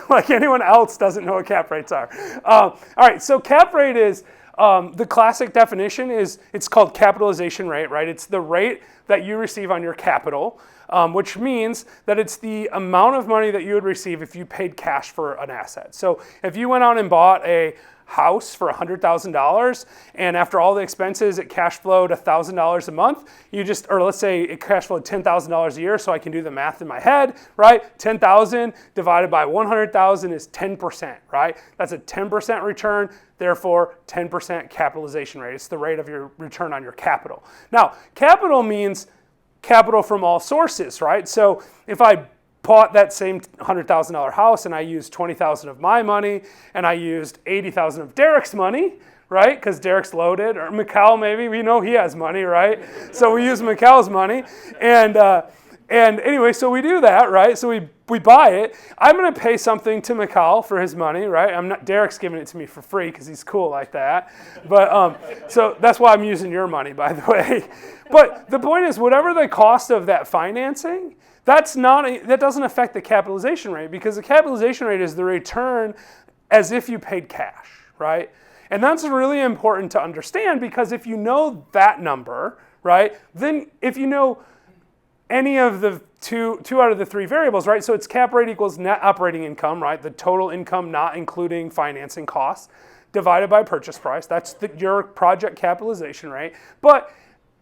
Like, anyone else doesn't know what cap rates are. All right, so cap rate is, the classic definition is, it's called capitalization rate, right? It's the rate that you receive on your capital, which means that it's the amount of money that you would receive if you paid cash for an asset. So if you went out and bought a house for $100,000, and after all the expenses, it cash flowed $1,000 a month, or let's say it cash flowed $10,000 a year, so I can do the math in my head, right? 10,000 divided by 100,000 is 10%, right? That's a 10% return, therefore 10% capitalization rate. It's the rate of your return on your capital. Now, capital means capital from all sources, right? So if I bought that same $100,000 house and I used $20,000 of my money and I used $80,000 of Derek's money, right? Because Derek's loaded, or Mikal maybe, we know he has money, right? So we use Mikal's money, and anyway, so we do that, right? So we buy it. I'm gonna pay something to Mikal for his money, right? Derek's giving it to me for free because he's cool like that. But so that's why I'm using your money, by the way. But the point is, whatever the cost of that financing, that doesn't affect the capitalization rate, because the capitalization rate is the return as if you paid cash, right? And that's really important to understand, because if you know that number, right, then if you know any of the two out of the three variables, right, so it's cap rate equals net operating income, right, the total income not including financing costs, divided by purchase price. That's your project capitalization rate. But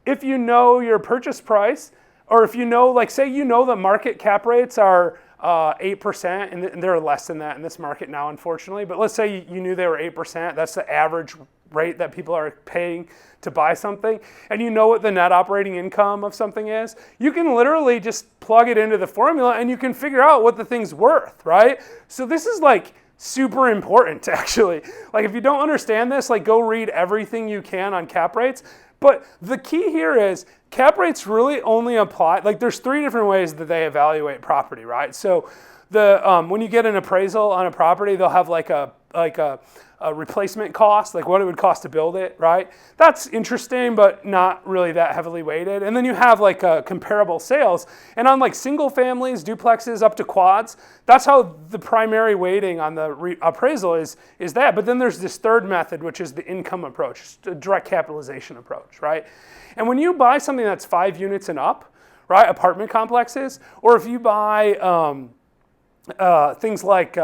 if you know your purchase price, or if you know, like, say you know the market cap rates are 8%, and they're less than that in this market now, unfortunately, but let's say you knew they were 8%, that's the average rate that people are paying to buy something, and you know what the net operating income of something is, you can literally just plug it into the formula and you can figure out what the thing's worth, right? So this is like super important, actually. Like, if you don't understand this, like, go read everything you can on cap rates. But the key here is cap rates really only apply, like, there's three different ways that they evaluate property, right? So when you get an appraisal on a property, they'll have like a replacement cost, like what it would cost to build it, right? That's interesting, but not really that heavily weighted. And then you have like comparable sales. And on like single families, duplexes, up to quads, that's how the primary weighting on the appraisal is that. But then there's this third method, which is the income approach, the direct capitalization approach, right? And when you buy something that's 5 units and up, right, apartment complexes, or if you buy things like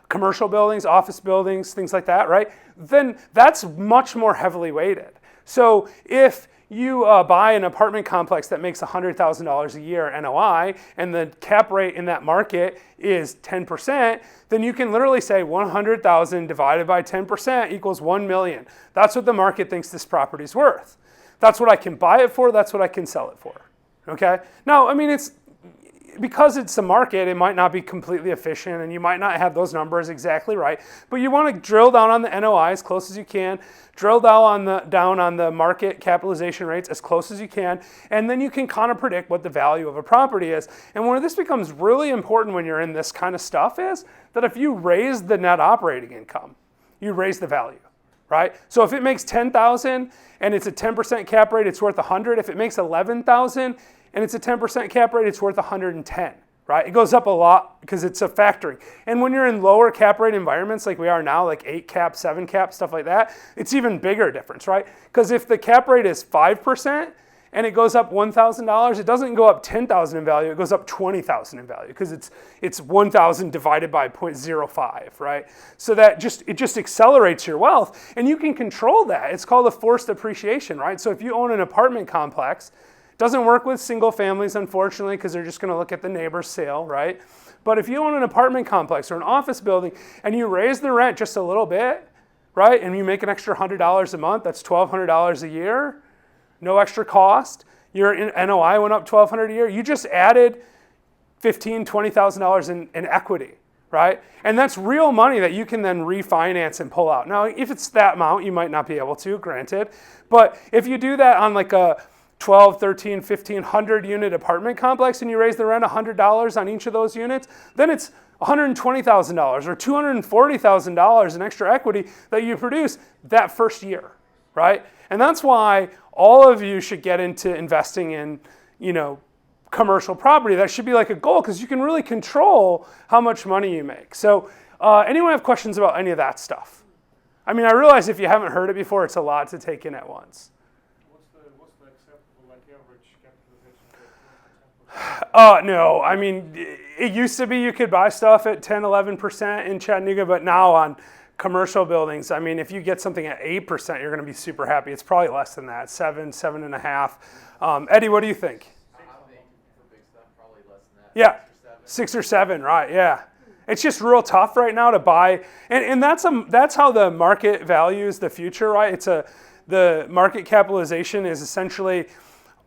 commercial buildings, office buildings, things like that, right? Then that's much more heavily weighted. So if you buy an apartment complex that makes $100,000 a year NOI, and the cap rate in that market is 10%, then you can literally say 100,000 divided by 10% equals 1 million. That's what the market thinks this property's worth. That's what I can buy it for, that's what I can sell it for, okay? Now, I mean, because it's the market, it might not be completely efficient and you might not have those numbers exactly right, but you want to drill down on the NOI as close as you can, drill down on the market capitalization rates as close as you can, and then you can kind of predict what the value of a property is. And where this becomes really important when you're in this kind of stuff is that if you raise the net operating income, you raise the value, right? So if it makes $10,000 and it's a 10% cap rate, it's worth $100. If it makes $11,000 and it's a 10% cap rate, it's worth $110, right? It goes up a lot because it's a factoring. And when you're in lower cap rate environments like we are now, like 8 cap, 7 cap, stuff like that, it's even bigger difference, right? Because if the cap rate is 5% and it goes up $1,000, it doesn't go up $10,000 in value, it goes up $20,000 in value because it's 1,000 divided by 0.05, right? So that it just accelerates your wealth, and you can control that. It's called a forced appreciation, right? So if you own an apartment complex, doesn't work with single families, unfortunately, because they're just going to look at the neighbor's sale, right? But if you own an apartment complex or an office building and you raise the rent just a little bit, right, and you make an extra $100 a month, that's $1,200 a year, no extra cost. Your NOI went up $1,200 a year. You just added $15,000, $20,000 in equity, right? And that's real money that you can then refinance and pull out. Now, if it's that amount, you might not be able to, granted. But if you do that on like a 12, 13, 1,500 unit apartment complex and you raise the rent $100 on each of those units, then it's $120,000 or $240,000 in extra equity that you produce that first year, right? And that's why all of you should get into investing in, commercial property. That should be like a goal because you can really control how much money you make. So anyone have questions about any of that stuff? I mean, I realize if you haven't heard it before, it's a lot to take in at once. No, I mean, it used to be you could buy stuff at 10, 11% in Chattanooga, but now on commercial buildings, I mean, if you get something at 8%, you're going to be super happy. It's probably less than that, 7, 7.5. Eddie, what do you think? I think for big stuff, probably less than that. Yeah, 6 or 7, right, yeah. It's just real tough right now to buy, and that's how the market values the future, right? The market capitalization is essentially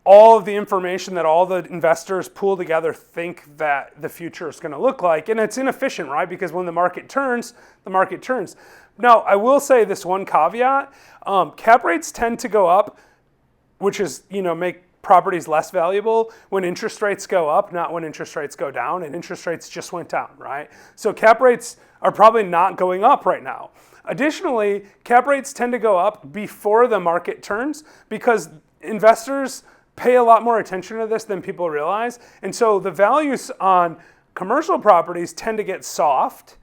all of the information that all the investors pool together think that the future is going to look like. And it's inefficient, right? Because when the market turns, the market turns. Now, I will say this one caveat. Cap rates tend to go up, which is, make properties less valuable when interest rates go up, not when interest rates go down. And interest rates just went down, right? So cap rates are probably not going up right now. Additionally, cap rates tend to go up before the market turns because investors pay a lot more attention to this than people realize. And so the values on commercial properties tend to get soft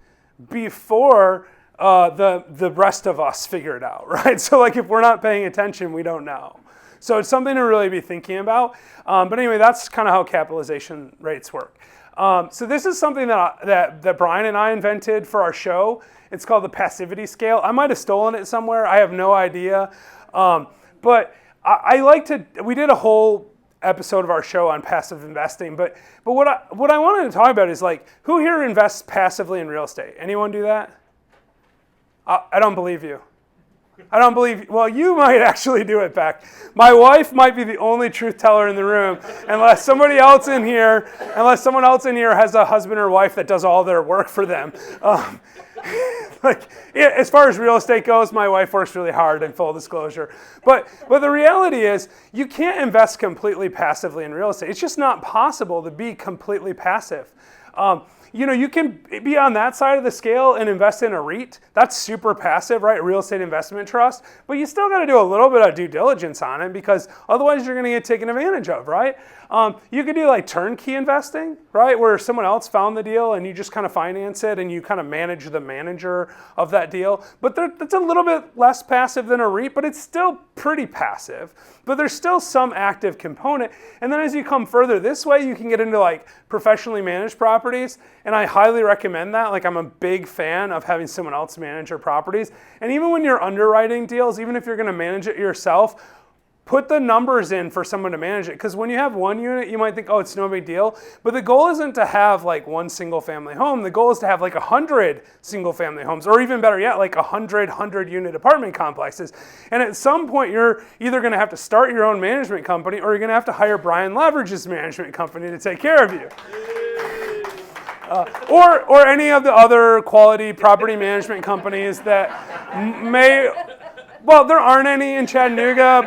before the rest of us figure it out, right? So like if we're not paying attention, we don't know. So it's something to really be thinking about. But anyway, that's kind of how capitalization rates work. So this is something that Brian and I invented for our show. It's called the Passivity Scale. I might have stolen it somewhere. I have no idea. But we did a whole episode of our show on passive investing, but what I wanted to talk about is like, who here invests passively in real estate? Anyone do that? I don't believe you. Well, you might actually do it, Beck. My wife might be the only truth teller in the room, unless someone else in here has a husband or wife that does all their work for them. As far as real estate goes, my wife works really hard, in full disclosure. But the reality is, you can't invest completely passively in real estate. It's just not possible to be completely passive. You can be on that side of the scale and invest in a REIT. That's super passive, right? Real estate investment trust. But you still got to do a little bit of due diligence on it because otherwise you're going to get taken advantage of, right? You could do like turnkey investing, right? Where someone else found the deal and you just kind of finance it and you kind of manage the manager of that deal. But that's a little bit less passive than a REIT, but it's still pretty passive. But there's still some active component. And then as you come further this way, you can get into like professionally managed properties. And I highly recommend that. Like I'm a big fan of having someone else manage your properties. And even when you're underwriting deals, even if you're going to manage it yourself, put the numbers in for someone to manage it. Because when you have one unit, you might think, oh, it's no big deal. But the goal isn't to have like one single family home. The goal is to have like 100 single family homes, or even better yet, like 100 unit apartment complexes. And at some point, you're either going to have to start your own management company, or you're going to have to hire Brian Leverage's management company to take care of you. Or any of the other quality property management companies that may... Well, there aren't any in Chattanooga,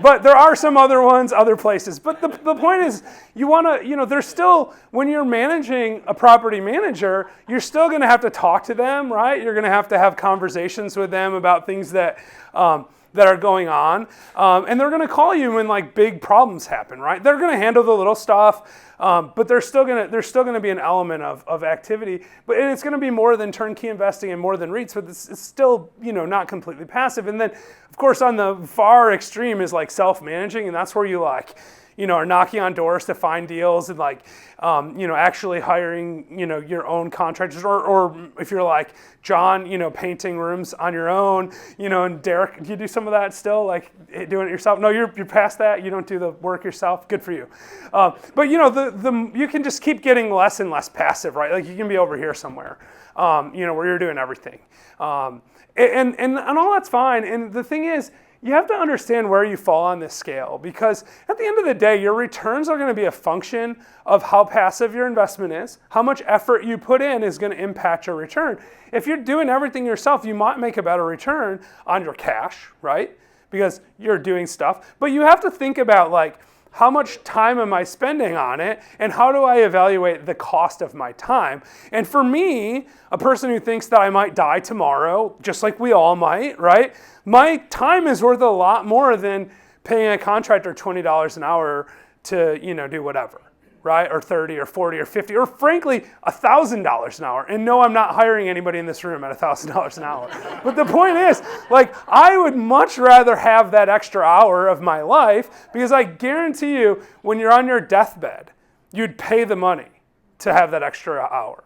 but there are some other ones, other places. But the point is, you want to, there's still, when you're managing a property manager, you're still going to have to talk to them, right? You're going to have conversations with them about things that are going on. And they're going to call you when like big problems happen, right? They're going to handle the little stuff. But there's still going to be an element of activity, and it's going to be more than turnkey investing and more than REITs, but it's still not completely passive. And then, of course, on the far extreme is like self-managing, and that's where you like, are knocking on doors to find deals and like, actually hiring, your own contractors, or if you're like John, painting rooms on your own, and Derek, do you do some of that still, like doing it yourself? No, you're past that. You don't do the work yourself. Good for you. But you can just keep getting less and less passive, right? Like you can be over here somewhere, where you're doing everything, and all that's fine. And the thing is, you have to understand where you fall on this scale, because at the end of the day, your returns are going to be a function of how passive your investment is. How much effort you put in is going to impact your return. If you're doing everything yourself, you might make a better return on your cash, right? Because you're doing stuff. But you have to think about like, how much time am I spending on it, and how do I evaluate the cost of my time? And for me, a person who thinks that I might die tomorrow, just like we all might, right? My time is worth a lot more than paying a contractor $20 an hour to, do whatever, right? Or 30 or 40 or 50, or frankly, $1,000 an hour. And no, I'm not hiring anybody in this room at $1,000 an hour. But the point is, like, I would much rather have that extra hour of my life, because I guarantee you, when you're on your deathbed, you'd pay the money to have that extra hour.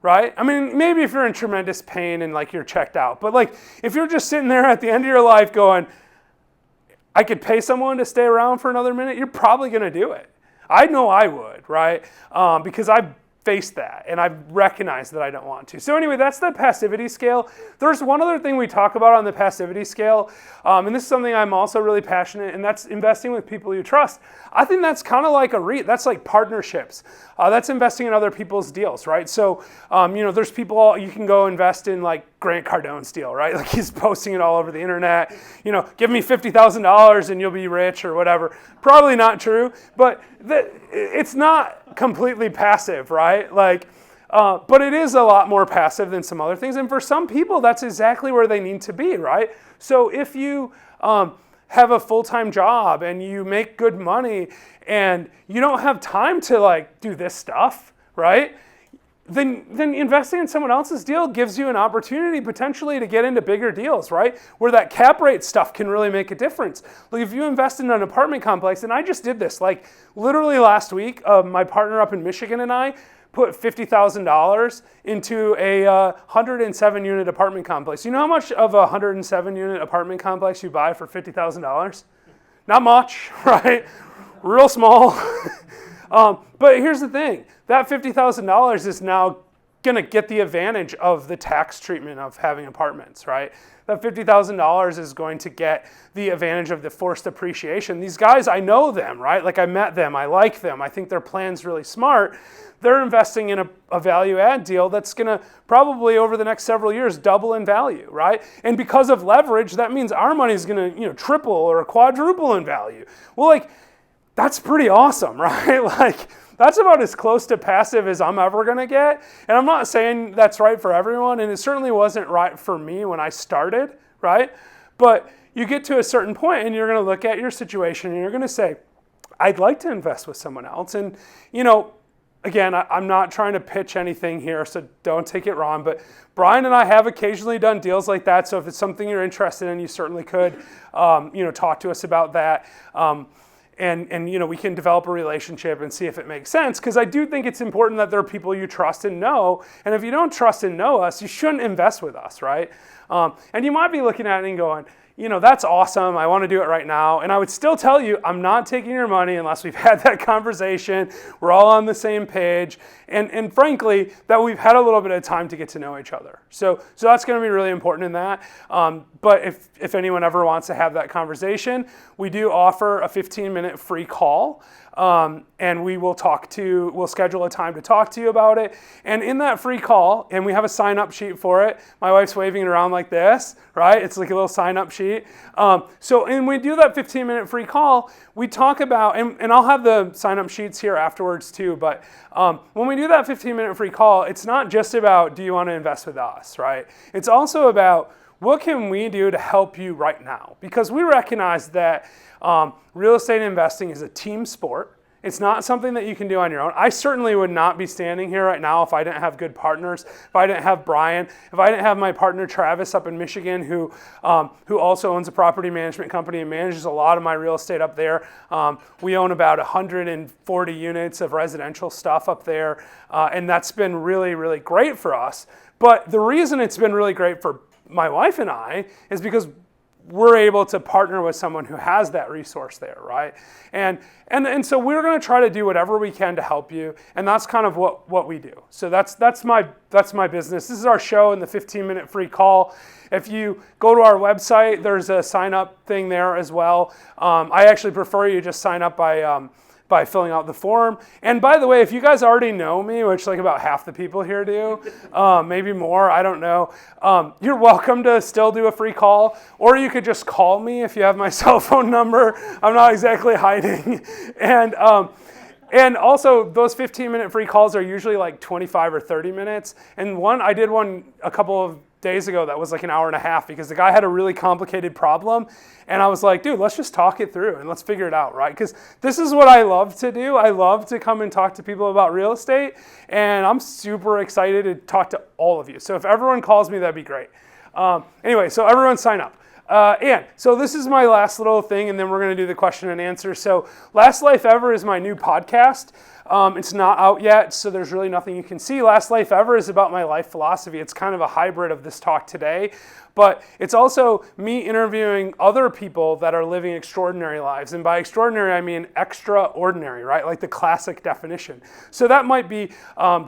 Right? I mean, maybe if you're in tremendous pain and like you're checked out, but like if you're just sitting there at the end of your life going, I could pay someone to stay around for another minute, you're probably going to do it. I know I would, right? Because I've faced that and I've recognized that I don't want to. So anyway, that's the passivity scale. There's one other thing we talk about on the passivity scale, and this is something I'm also really passionate, and that's investing with people you trust. I think that's kind of like a REIT. That's like partnerships. That's investing in other people's deals, right? So, there's people, you can go invest in like Grant Cardone's deal, right? Like he's posting it all over the internet. Give me $50,000 and you'll be rich or whatever. Probably not true, but it's not completely passive, right? Like, but it is a lot more passive than some other things. And for some people, that's exactly where they need to be, right? So if you have a full-time job and you make good money and you don't have time to like do this stuff, right? Then investing in someone else's deal gives you an opportunity potentially to get into bigger deals, right? Where that cap rate stuff can really make a difference. Like if you invest in an apartment complex, and I just did this, like literally last week, my partner up in Michigan and I put $50,000 into a 107 unit apartment complex. You know how much of a 107 unit apartment complex you buy for $50,000? Not much, right? Real small. But here's the thing, that $50,000 is now going to get the advantage of the tax treatment of having apartments, right? That $50,000 is going to get the advantage of the forced appreciation. These guys, I know them, right? Like I met them, I like them, I think their plan's really smart. They're investing in a value add deal that's going to probably over the next several years double in value, right? And because of leverage, that means our money is going to triple or quadruple in value. Well, like that's pretty awesome, right? Like that's about as close to passive as I'm ever going to get. And I'm not saying that's right for everyone, and it certainly wasn't right for me when I started, right? But you get to a certain point and you're going to look at your situation and you're going to say, I'd like to invest with someone else. And, again, I'm not trying to pitch anything here, so don't take it wrong, but Brian and I have occasionally done deals like that, so if it's something you're interested in, you certainly could, talk to us about that. And we can develop a relationship and see if it makes sense, because I do think it's important that there are people you trust and know, and if you don't trust and know us, you shouldn't invest with us, right? And you might be looking at it and going, that's awesome. I want to do it right now. And I would still tell you, I'm not taking your money unless we've had that conversation. We're all on the same page. And frankly, that we've had a little bit of time to get to know each other. So that's going to be really important in that. But if anyone ever wants to have that conversation, we do offer a 15-minute free call. And we'll schedule a time to talk to you about it. And in that free call, and we have a sign-up sheet for it. My wife's waving it around like this, right? It's like a little sign-up sheet. And we do that 15-minute free call, we talk about, and I'll have the sign-up sheets here afterwards too, but when we do that 15-minute free call, it's not just about, do you want to invest with us, right? It's also about, what can we do to help you right now? Because we recognize that real estate investing is a team sport. It's not something that you can do on your own. I certainly would not be standing here right now if I didn't have good partners, if I didn't have Brian, if I didn't have my partner Travis up in Michigan, who also owns a property management company and manages a lot of my real estate up there. We own about 140 units of residential stuff up there, and that's been really, really great for us. But the reason it's been really great for my wife and I is because we're able to partner with someone who has that resource there, right? And so we're going to try to do whatever we can to help you, and that's kind of what we do. So that's my business. This is our show and the 15-minute free call. If you go to our website, there's a sign-up thing there as well. I actually prefer you just sign up by filling out the form. And by the way, if you guys already know me, which like about half the people here do, maybe more, I don't know, you're welcome to still do a free call, or you could just call me if you have my cell phone number. I'm not exactly hiding. And also, those 15-minute free calls are usually like 25 or 30 minutes. And I did one a couple of days ago that was like an hour and a half because the guy had a really complicated problem. And I was like, dude, let's just talk it through and let's figure it out, right? Because this is what I love to do. I love to come and talk to people about real estate. And I'm super excited to talk to all of you. So if everyone calls me, that'd be great. Anyway, so everyone sign up. And so this is my last little thing, and then we're going to do the question and answer. So Last Life Ever is my new podcast. It's not out yet, so there's really nothing you can see. Last Life Ever is about my life philosophy. It's kind of a hybrid of this talk today, but it's also me interviewing other people that are living extraordinary lives. And by extraordinary, I mean extraordinary, right? Like the classic definition. So that might be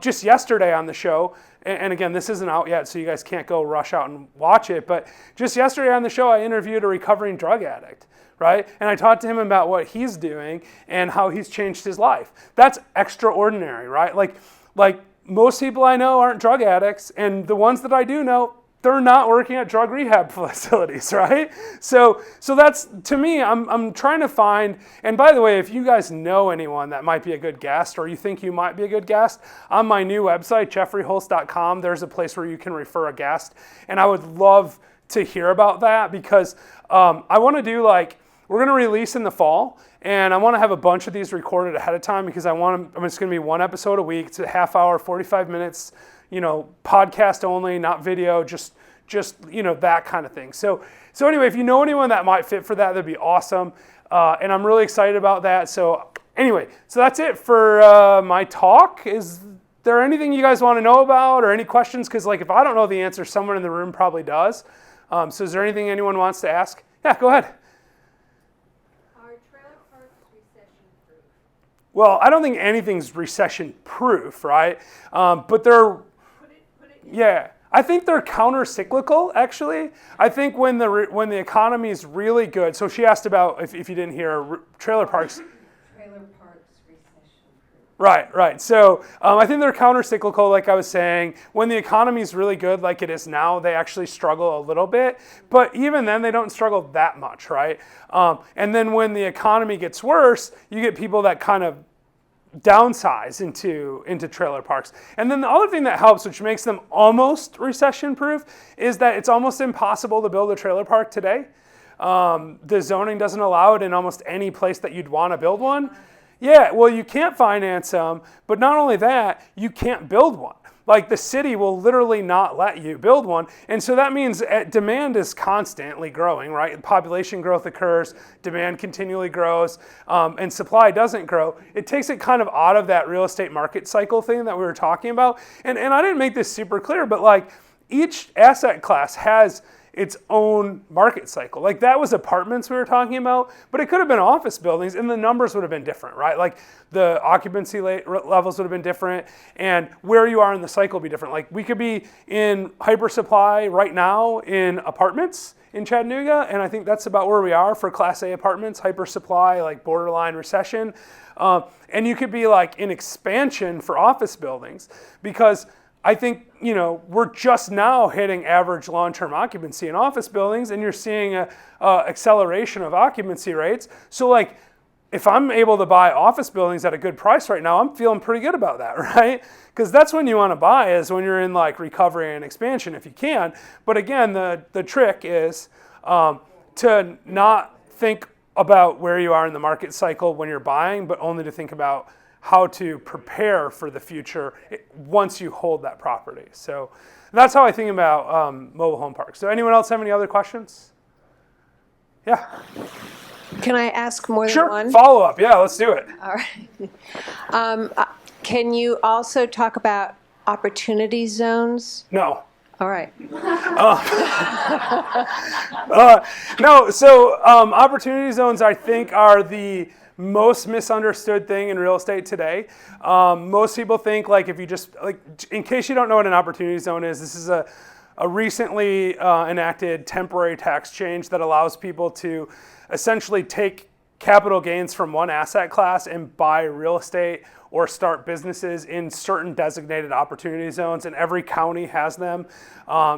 just yesterday on the show. And again, this isn't out yet, so you guys can't go rush out and watch it. But just yesterday on the show, I interviewed a recovering drug addict, right? And I talked to him about what he's doing and how he's changed his life. That's extraordinary, right? Like most people I know aren't drug addicts, and the ones that I do know, they're not working at drug rehab facilities, right? So that's, to me, I'm trying to find, and by the way, if you guys know anyone that might be a good guest or you think you might be a good guest, on my new website, jeffreyholst.com, there's a place where you can refer a guest, and I would love to hear about that because I want to do we're going to release in the fall, and I want to have a bunch of these recorded ahead of time because it's going to be one episode a week. It's a half hour, 45 minutes, podcast only, not video, just that kind of thing. So anyway, if you know anyone that might fit for that, that'd be awesome. And I'm really excited about that. So anyway, so that's it for my talk. Is there anything you guys want to know about or any questions? Because if I don't know the answer, someone in the room probably does. So is there anything anyone wants to ask? Yeah, go ahead. Are trailer parks recession-proof? Well, I don't think anything's recession-proof, right? But they're... Yeah, I think they're counter-cyclical, actually. I think when the economy is really good, so she asked about, if you didn't hear, trailer parks. Trailer parks recession-proof. Right. So I think they're counter-cyclical, like I was saying. When the economy is really good, like it is now, they actually struggle a little bit. But even then, they don't struggle that much, right? And then when the economy gets worse, you get people that kind of downsize into trailer parks. And then the other thing that helps, which makes them almost recession-proof, is that it's almost impossible to build a trailer park today. The zoning doesn't allow it in almost any place that you'd want to build one. Yeah, well, you can't finance them, but not only that, you can't build one. Like the city will literally not let you build one. And so that means demand is constantly growing, right? Population growth occurs, demand continually grows, and supply doesn't grow. It takes it kind of out of that real estate market cycle thing that we were talking about. And I didn't make this super clear, but each asset class has its own market cycle. Like that was apartments we were talking about, but it could have been office buildings and the numbers would have been different, right? Like the occupancy levels would have been different and where you are in the cycle would be different. Like we could be in hyper supply right now in apartments in Chattanooga, and I think that's about where we are for Class A apartments, hyper supply, like borderline recession. And you could be like in expansion for office buildings because I think, we're just now hitting average long-term occupancy in office buildings and you're seeing a acceleration of occupancy rates. So like, if I'm able to buy office buildings at a good price right now, I'm feeling pretty good about that, right? Because that's when you want to buy is when you're in like recovery and expansion if you can. But again, the trick is to not think about where you are in the market cycle when you're buying, but only to think about how to prepare for the future once you hold that property. So that's how I think about mobile home parks. So anyone else have any other questions? Yeah. Can I ask more than Sure. one? Follow up. Yeah, let's do it. All right. Can you also talk about opportunity zones? No. All right. No, so opportunity zones I think are the most misunderstood thing in real estate today. Most people think like if you just, like in case you don't know what an opportunity zone is, this is a recently enacted temporary tax change that allows people to essentially take capital gains from one asset class and buy real estate or start businesses in certain designated opportunity zones, and every county has them.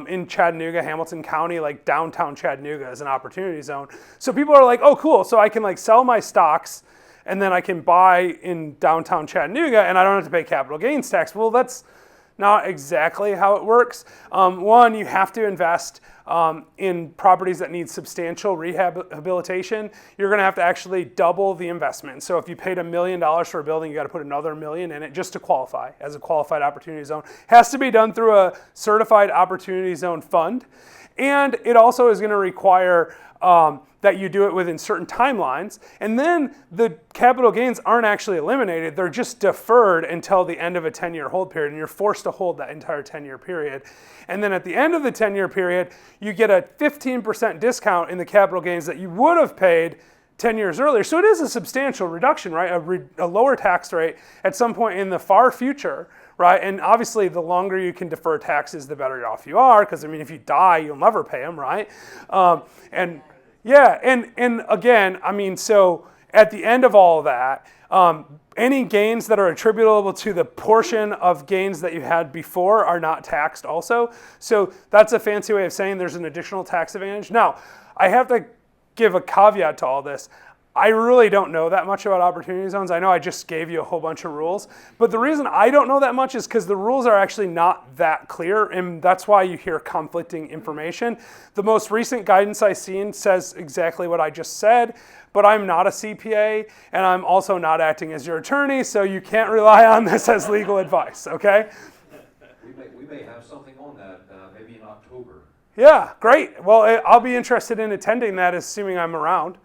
In Chattanooga, Hamilton County, like downtown Chattanooga is an opportunity zone. So people are like, oh cool, so I can like sell my stocks and then I can buy in downtown Chattanooga and I don't have to pay capital gains tax. Well, that's not exactly how it works. One, you have to invest in properties that need substantial rehabilitation. You're gonna have to actually double the investment. So if you paid $1 million for a building, you gotta put another $1 million in it just to qualify as a qualified opportunity zone. Has to be done through a certified opportunity zone fund. And it also is gonna require that you do it within certain timelines. And then the capital gains aren't actually eliminated, they're just deferred until the end of a 10-year hold period, and you're forced to hold that entire 10-year period. And then at the end of the 10-year period, you get a 15% discount in the capital gains that you would have paid 10 years earlier. So it is a substantial reduction, right? A lower tax rate at some point in the far future, right? And obviously the longer you can defer taxes, the better off you are, because I mean, if you die, you'll never pay them, right? And again, I mean, so at the end of all of that, any gains that are attributable to the portion of gains that you had before are not taxed also. So that's a fancy way of saying there's an additional tax advantage. Now, I have to give a caveat to all this. I really don't know that much about opportunity zones. I know I just gave you a whole bunch of rules, but the reason I don't know that much is because the rules are actually not that clear, and that's why you hear conflicting information. The most recent guidance I've seen says exactly what I just said, but I'm not a CPA, and I'm also not acting as your attorney, so you can't rely on this as legal advice, okay? We may have something on that maybe in October. Yeah, great. Well, I'll be interested in attending that, assuming I'm around.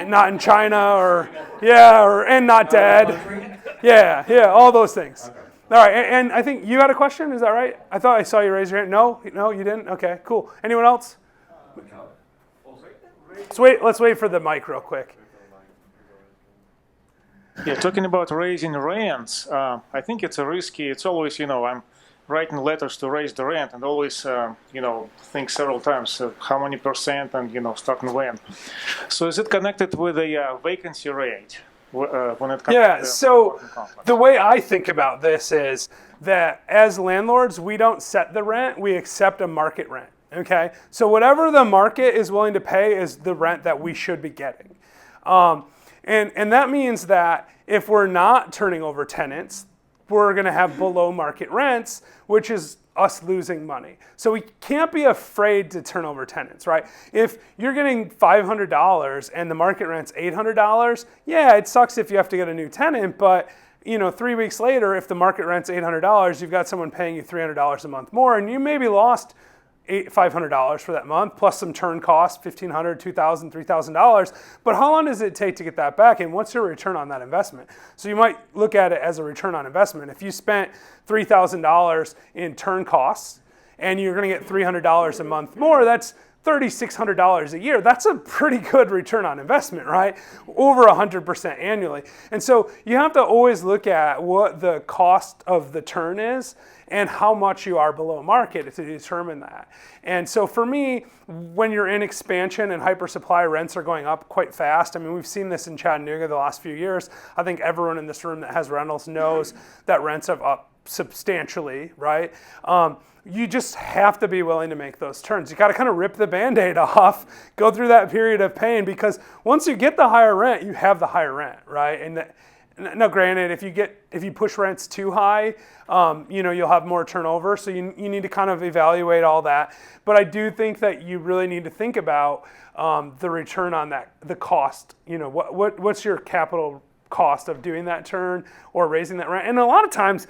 Not in China and not dead. Yeah, all those things. Okay. All right, and I think you had a question, is that right? I thought I saw you raise your hand. No, you didn't? Okay, cool. Anyone else? Let's wait for the mic real quick. Yeah, talking about raising rents, I think it's a risky, it's always, I'm writing letters to raise the rent and always, think several times how many percent and, starting when. So is it connected with a vacancy rate when it comes to Yeah, the so apartment complex? the way I think about this is that as landlords, we don't set the rent, we accept a market rent, okay? So whatever the market is willing to pay is the rent that we should be getting. And that means that if we're not turning over tenants, we're gonna have below market rents, which is us losing money. So we can't be afraid to turn over tenants, right? If you're getting $500 and the market rent's $800, yeah, it sucks if you have to get a new tenant, but 3 weeks later, if the market rent's $800, you've got someone paying you $300 a month more, and you maybe lost $500 for that month, plus some turn costs, $1,500, $2,000, $3,000. But how long does it take to get that back, and what's your return on that investment? So you might look at it as a return on investment. If you spent $3,000 in turn costs and you're going to get $300 a month more, that's $3,600 a year. That's a pretty good return on investment, right? Over 100% annually. And so you have to always look at what the cost of the turn is and how much you are below market to determine that. And so for me, when you're in expansion and hypersupply, rents are going up quite fast. I mean, we've seen this in Chattanooga the last few years. I think everyone in this room that has rentals knows that rents are up substantially, right? You just have to be willing to make those turns. You got to kind of rip the Band-Aid off, go through that period of pain, because once you get the higher rent, you have the higher rent, right? And now, granted, if you push rents too high, you'll have more turnover. So you need to kind of evaluate all that. But I do think that you really need to think about the return on that, the cost. What's your capital cost of doing that turn or raising that rent? And a lot of times,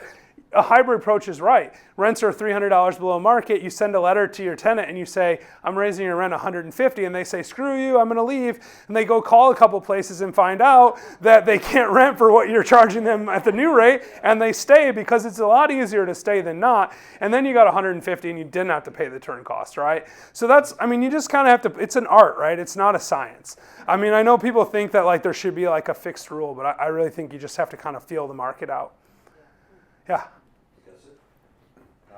a hybrid approach is right. Rents are $300 below market. You send a letter to your tenant and you say, I'm raising your rent $150, and they say, screw you, I'm going to leave. And they go call a couple places and find out that they can't rent for what you're charging them at the new rate, and they stay because it's a lot easier to stay than not. And then you got $150 and you didn't have to pay the turn cost, right? So you just kind of have to, it's an art, right? It's not a science. I mean, I know people think that like there should be like a fixed rule, but I really think you just have to kind of feel the market out. Yeah.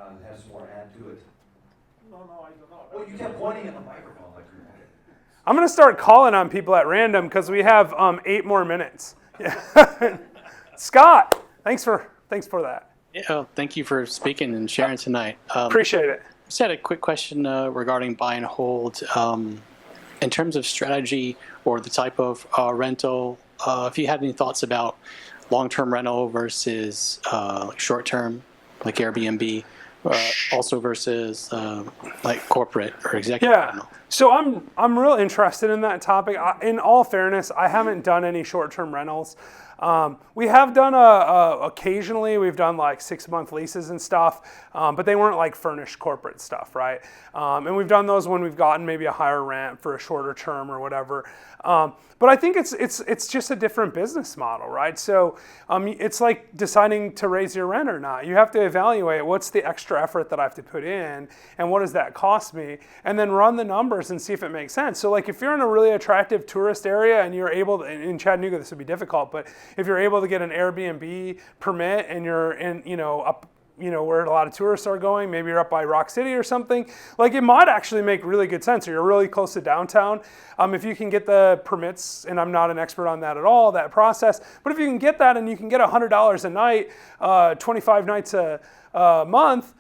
It has more add to it. No, I don't know. Well, you kept pointing at the microphone like you wanted. I'm going to start calling on people at random because we have 8 more minutes. Yeah. Scott, thanks for that. Yeah, thank you for speaking and sharing tonight. Appreciate it. Just had a quick question regarding buy and hold. In terms of strategy or the type of rental, if you had any thoughts about long-term rental versus like short-term, like Airbnb, also versus like corporate or executive rental. So I'm real interested in that topic. In all fairness, I haven't done any short-term rentals. We have done occasionally, we've done like 6-month leases and stuff, but they weren't like furnished corporate stuff, right? And we've done those when we've gotten maybe a higher rent for a shorter term or whatever. But I think it's just a different business model, right? So it's like deciding to raise your rent or not. You have to evaluate what's the extra effort that I have to put in and what does that cost me, and then run the numbers and see if it makes sense. So like if you're in a really attractive tourist area and you're able to, in Chattanooga this would be difficult, but if you're able to get an Airbnb permit and you're in, up where a lot of tourists are going, maybe you're up by Rock City or something, like it might actually make really good sense, or you're really close to downtown. If you can get the permits, and I'm not an expert on that at all, that process, but if you can get that and you can get $100 a night, 25 nights a month,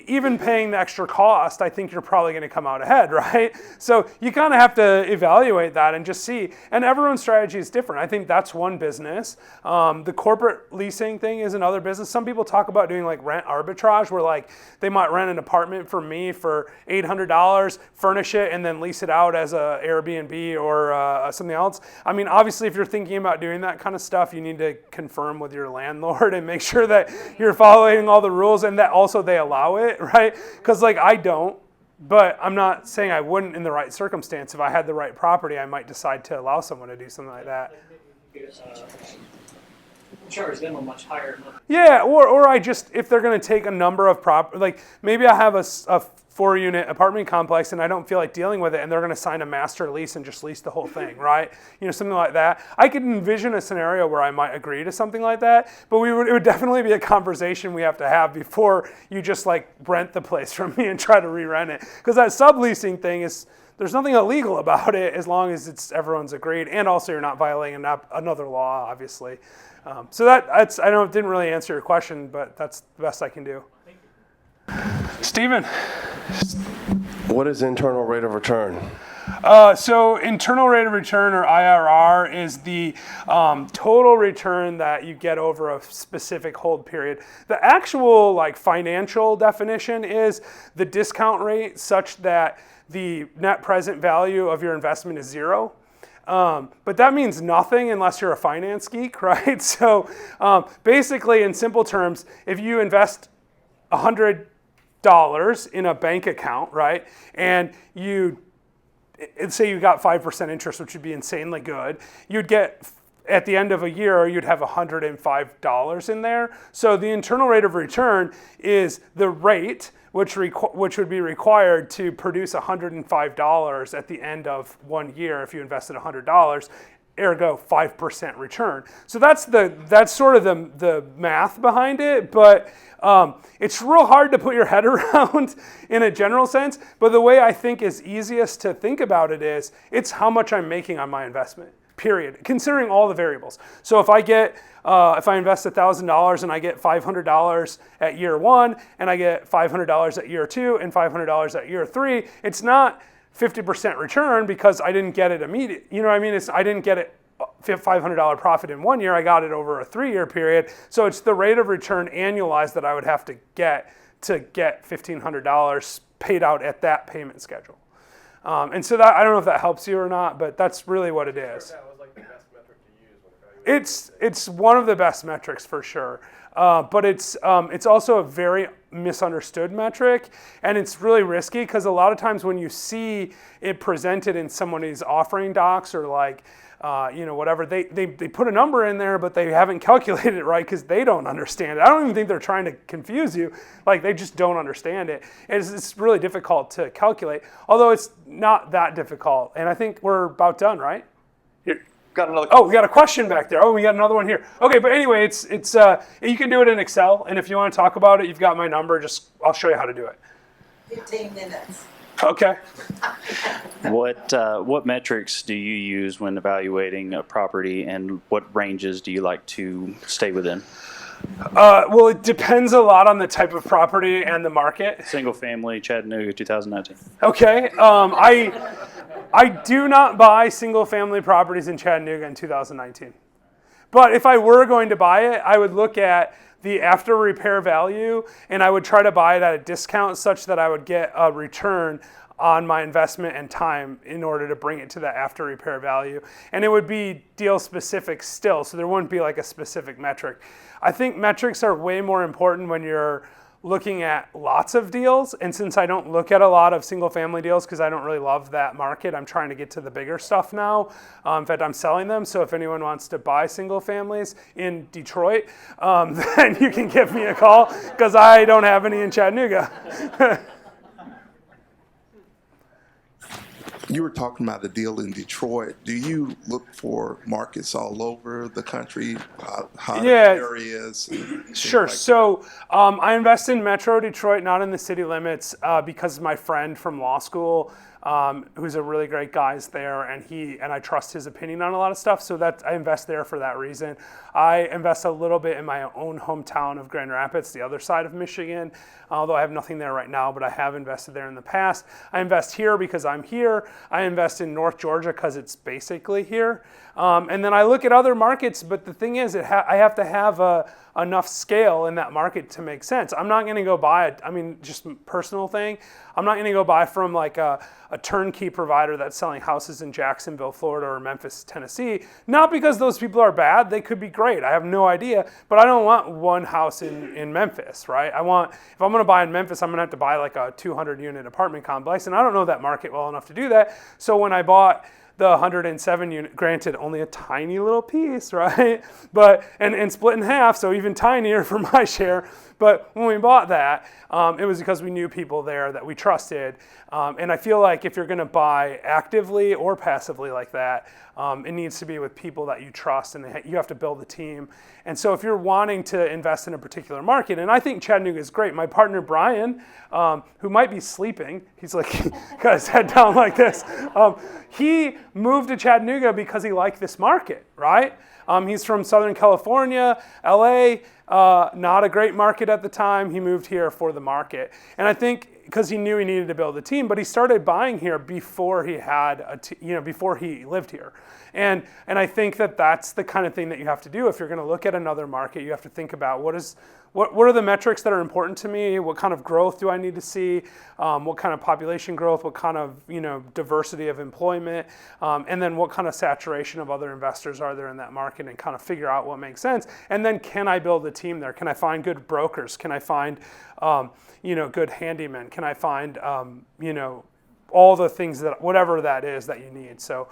even paying the extra cost, I think you're probably going to come out ahead, right? So you kind of have to evaluate that and just see. And everyone's strategy is different. I think that's one business. The corporate leasing thing is another business. Some people talk about doing like rent arbitrage, where like they might rent an apartment from me for $800, furnish it, and then lease it out as a Airbnb or something else. I mean, obviously, if you're thinking about doing that kind of stuff, you need to confirm with your landlord and make sure that you're following all the rules and that also they allow it, right? Because like I don't, but I'm not saying I wouldn't in the right circumstance. If I had the right property, I might decide to allow someone to do something like that. Charge them a much higher amount. Yeah, or I just, if they're going to take a number of like maybe I have a 4-unit apartment complex and I don't feel like dealing with it, and they're going to sign a master lease and just lease the whole thing, right? Something like that. I could envision a scenario where I might agree to something like that, but it would definitely be a conversation we have to have before you just like rent the place from me and try to re-rent it. Because that subleasing thing is, there's nothing illegal about it as long as everyone's agreed, and also you're not violating another law, obviously. So that's, I know it didn't really answer your question, but that's the best I can do. Steven. What is internal rate of return? So internal rate of return, or IRR, is the total return that you get over a specific hold period. The actual like financial definition is the discount rate such that the net present value of your investment is 0. But that means nothing unless you're a finance geek, right? So basically, in simple terms, if you invest $100 in a bank account, right, and say you got 5% interest, which would be insanely good, you'd get, at the end of a year, you'd have $105 in there. So the internal rate of return is the rate which would be required to produce $105 at the end of 1 year if you invested $100. Ergo 5% return. So that's sort of the math behind it, but it's real hard to put your head around in a general sense. But the way I think is easiest to think about it is it's how much I'm making on my investment. Period. Considering all the variables. So if I invest $1,000 and I get $500 at year 1, and I get $500 at year 2, and $500 at year 3, it's not 50% return because I didn't get it immediate. You know what I mean? I didn't get it $500 profit in 1 year. I got it over a 3-year period. So it's the rate of return annualized that I would have to get $1,500 paid out at that payment schedule. And so that, I don't know if that helps you or not, but that's really what it is. That was like the best metric to use when evaluating. It's one of the best metrics for sure. But it's also a very misunderstood metric, and it's really risky because a lot of times when you see it presented in somebody's offering docs or like, whatever, they put a number in there, but they haven't calculated it right because they don't understand it. I don't even think they're trying to confuse you. Like, they just don't understand it. It's really difficult to calculate, although it's not that difficult. And I think we're about done, right? Got another. Oh, we got a question back there. Oh, we got another one here. Okay, but anyway, it's you can do it in Excel, and if you want to talk about it, you've got my number. I'll show you how to do it. 15 minutes. Okay. What metrics do you use when evaluating a property, and what ranges do you like to stay within? Well, it depends a lot on the type of property and the market. Single family, Chattanooga, 2019. Okay. I do not buy single family properties in Chattanooga in 2019. But if I were going to buy it, I would look at the after repair value, and I would try to buy it at a discount such that I would get a return on my investment and time in order to bring it to that after repair value. And it would be deal specific still, so there wouldn't be like a specific metric. I think metrics are way more important when you're looking at lots of deals, and since I don't look at a lot of single family deals because I don't really love that market, I'm trying to get to the bigger stuff now. In fact, I'm selling them, so if anyone wants to buy single families in Detroit, then you can give me a call because I don't have any in Chattanooga. You were talking about a deal in Detroit. Do you look for markets all over the country, hot areas? Sure. So I invest in Metro Detroit, not in the city limits, because my friend from law school, who's a really great guy, is there, and I trust his opinion on a lot of stuff. So that I invest there for that reason. I invest a little bit in my own hometown of Grand Rapids, the other side of Michigan, although I have nothing there right now, but I have invested there in the past. I invest here because I'm here. I invest in North Georgia because it's basically here. And then I look at other markets, but the thing is, I have to have enough scale in that market to make sense. I'm not going to go buy just personal thing. I'm not going to go buy from like a turnkey provider that's selling houses in Jacksonville, Florida, or Memphis, Tennessee. Not because those people are bad. They could be great. I have no idea. But I don't want one house in Memphis, right? If I'm going to buy in Memphis, I'm going to have to buy like a 200-unit apartment complex, and I don't know that market well enough to do that. So when I bought the 107 unit, granted only a tiny little piece, right? But and split in half, so even tinier for my share. But when we bought that, it was because we knew people there that we trusted. And I feel like if you're going to buy actively or passively like that, it needs to be with people that you trust, and you have to build a team. And so if you're wanting to invest in a particular market, and I think Chattanooga is great. My partner Brian, who might be sleeping, he's like got his head down like this. He moved to Chattanooga because he liked this market, right? He's from Southern California, LA, not a great market at the time. He moved here for the market. And I think because he knew he needed to build a team, but he started buying here before he had before he lived here. And I think that that's the kind of thing that you have to do if you're going to look at another market. You have to think about what are the metrics that are important to me? What kind of growth do I need to see? What kind of population growth? What kind of diversity of employment? And then what kind of saturation of other investors are there in that market, and kind of figure out what makes sense. And then can I build a team there? Can I find good brokers? Can I find good handymen? Can I find all the things that, whatever that is that you need. So,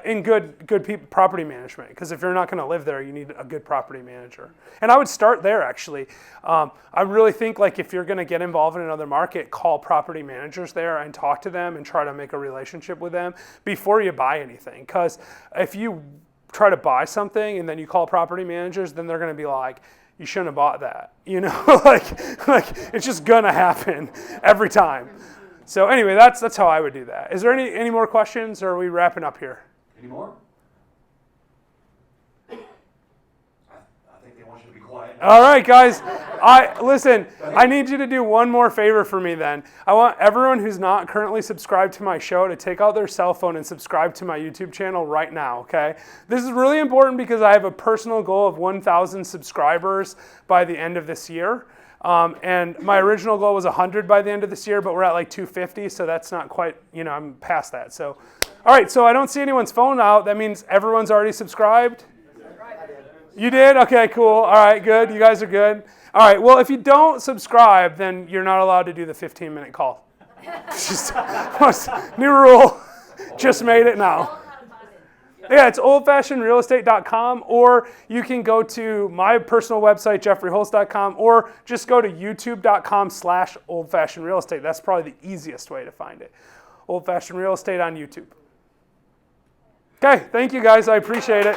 in good property management, because if you're not going to live there, you need a good property manager. And I would start there, actually. I really think, like, if you're going to get involved in another market, call property managers there and talk to them and try to make a relationship with them before you buy anything. Because if you try to buy something and then you call property managers, then they're going to be like, you shouldn't have bought that. You know, like it's just going to happen every time. So anyway, that's how I would do that. Is there any more questions, or are we wrapping up here? Any more? I think they want you to be quiet. All right, guys. Listen, I need you to do one more favor for me then. I want everyone who's not currently subscribed to my show to take out their cell phone and subscribe to my YouTube channel right now, okay? This is really important because I have a personal goal of 1,000 subscribers by the end of this year. And my original goal was 100 by the end of this year, but we're at like 250, so that's not quite, I'm past that. So, all right, so I don't see anyone's phone out. That means everyone's already subscribed? You did? Okay, cool. All right, good. You guys are good. All right, well, if you don't subscribe, then you're not allowed to do the 15-minute call. Just new rule. Just made it now. Yeah, it's oldfashionedrealestate.com, or you can go to my personal website, jeffreyholst.com, or just go to youtube.com/oldfashionedrealestate. That's probably the easiest way to find it. Old Fashioned Real Estate on YouTube. Okay, thank you guys. I appreciate it.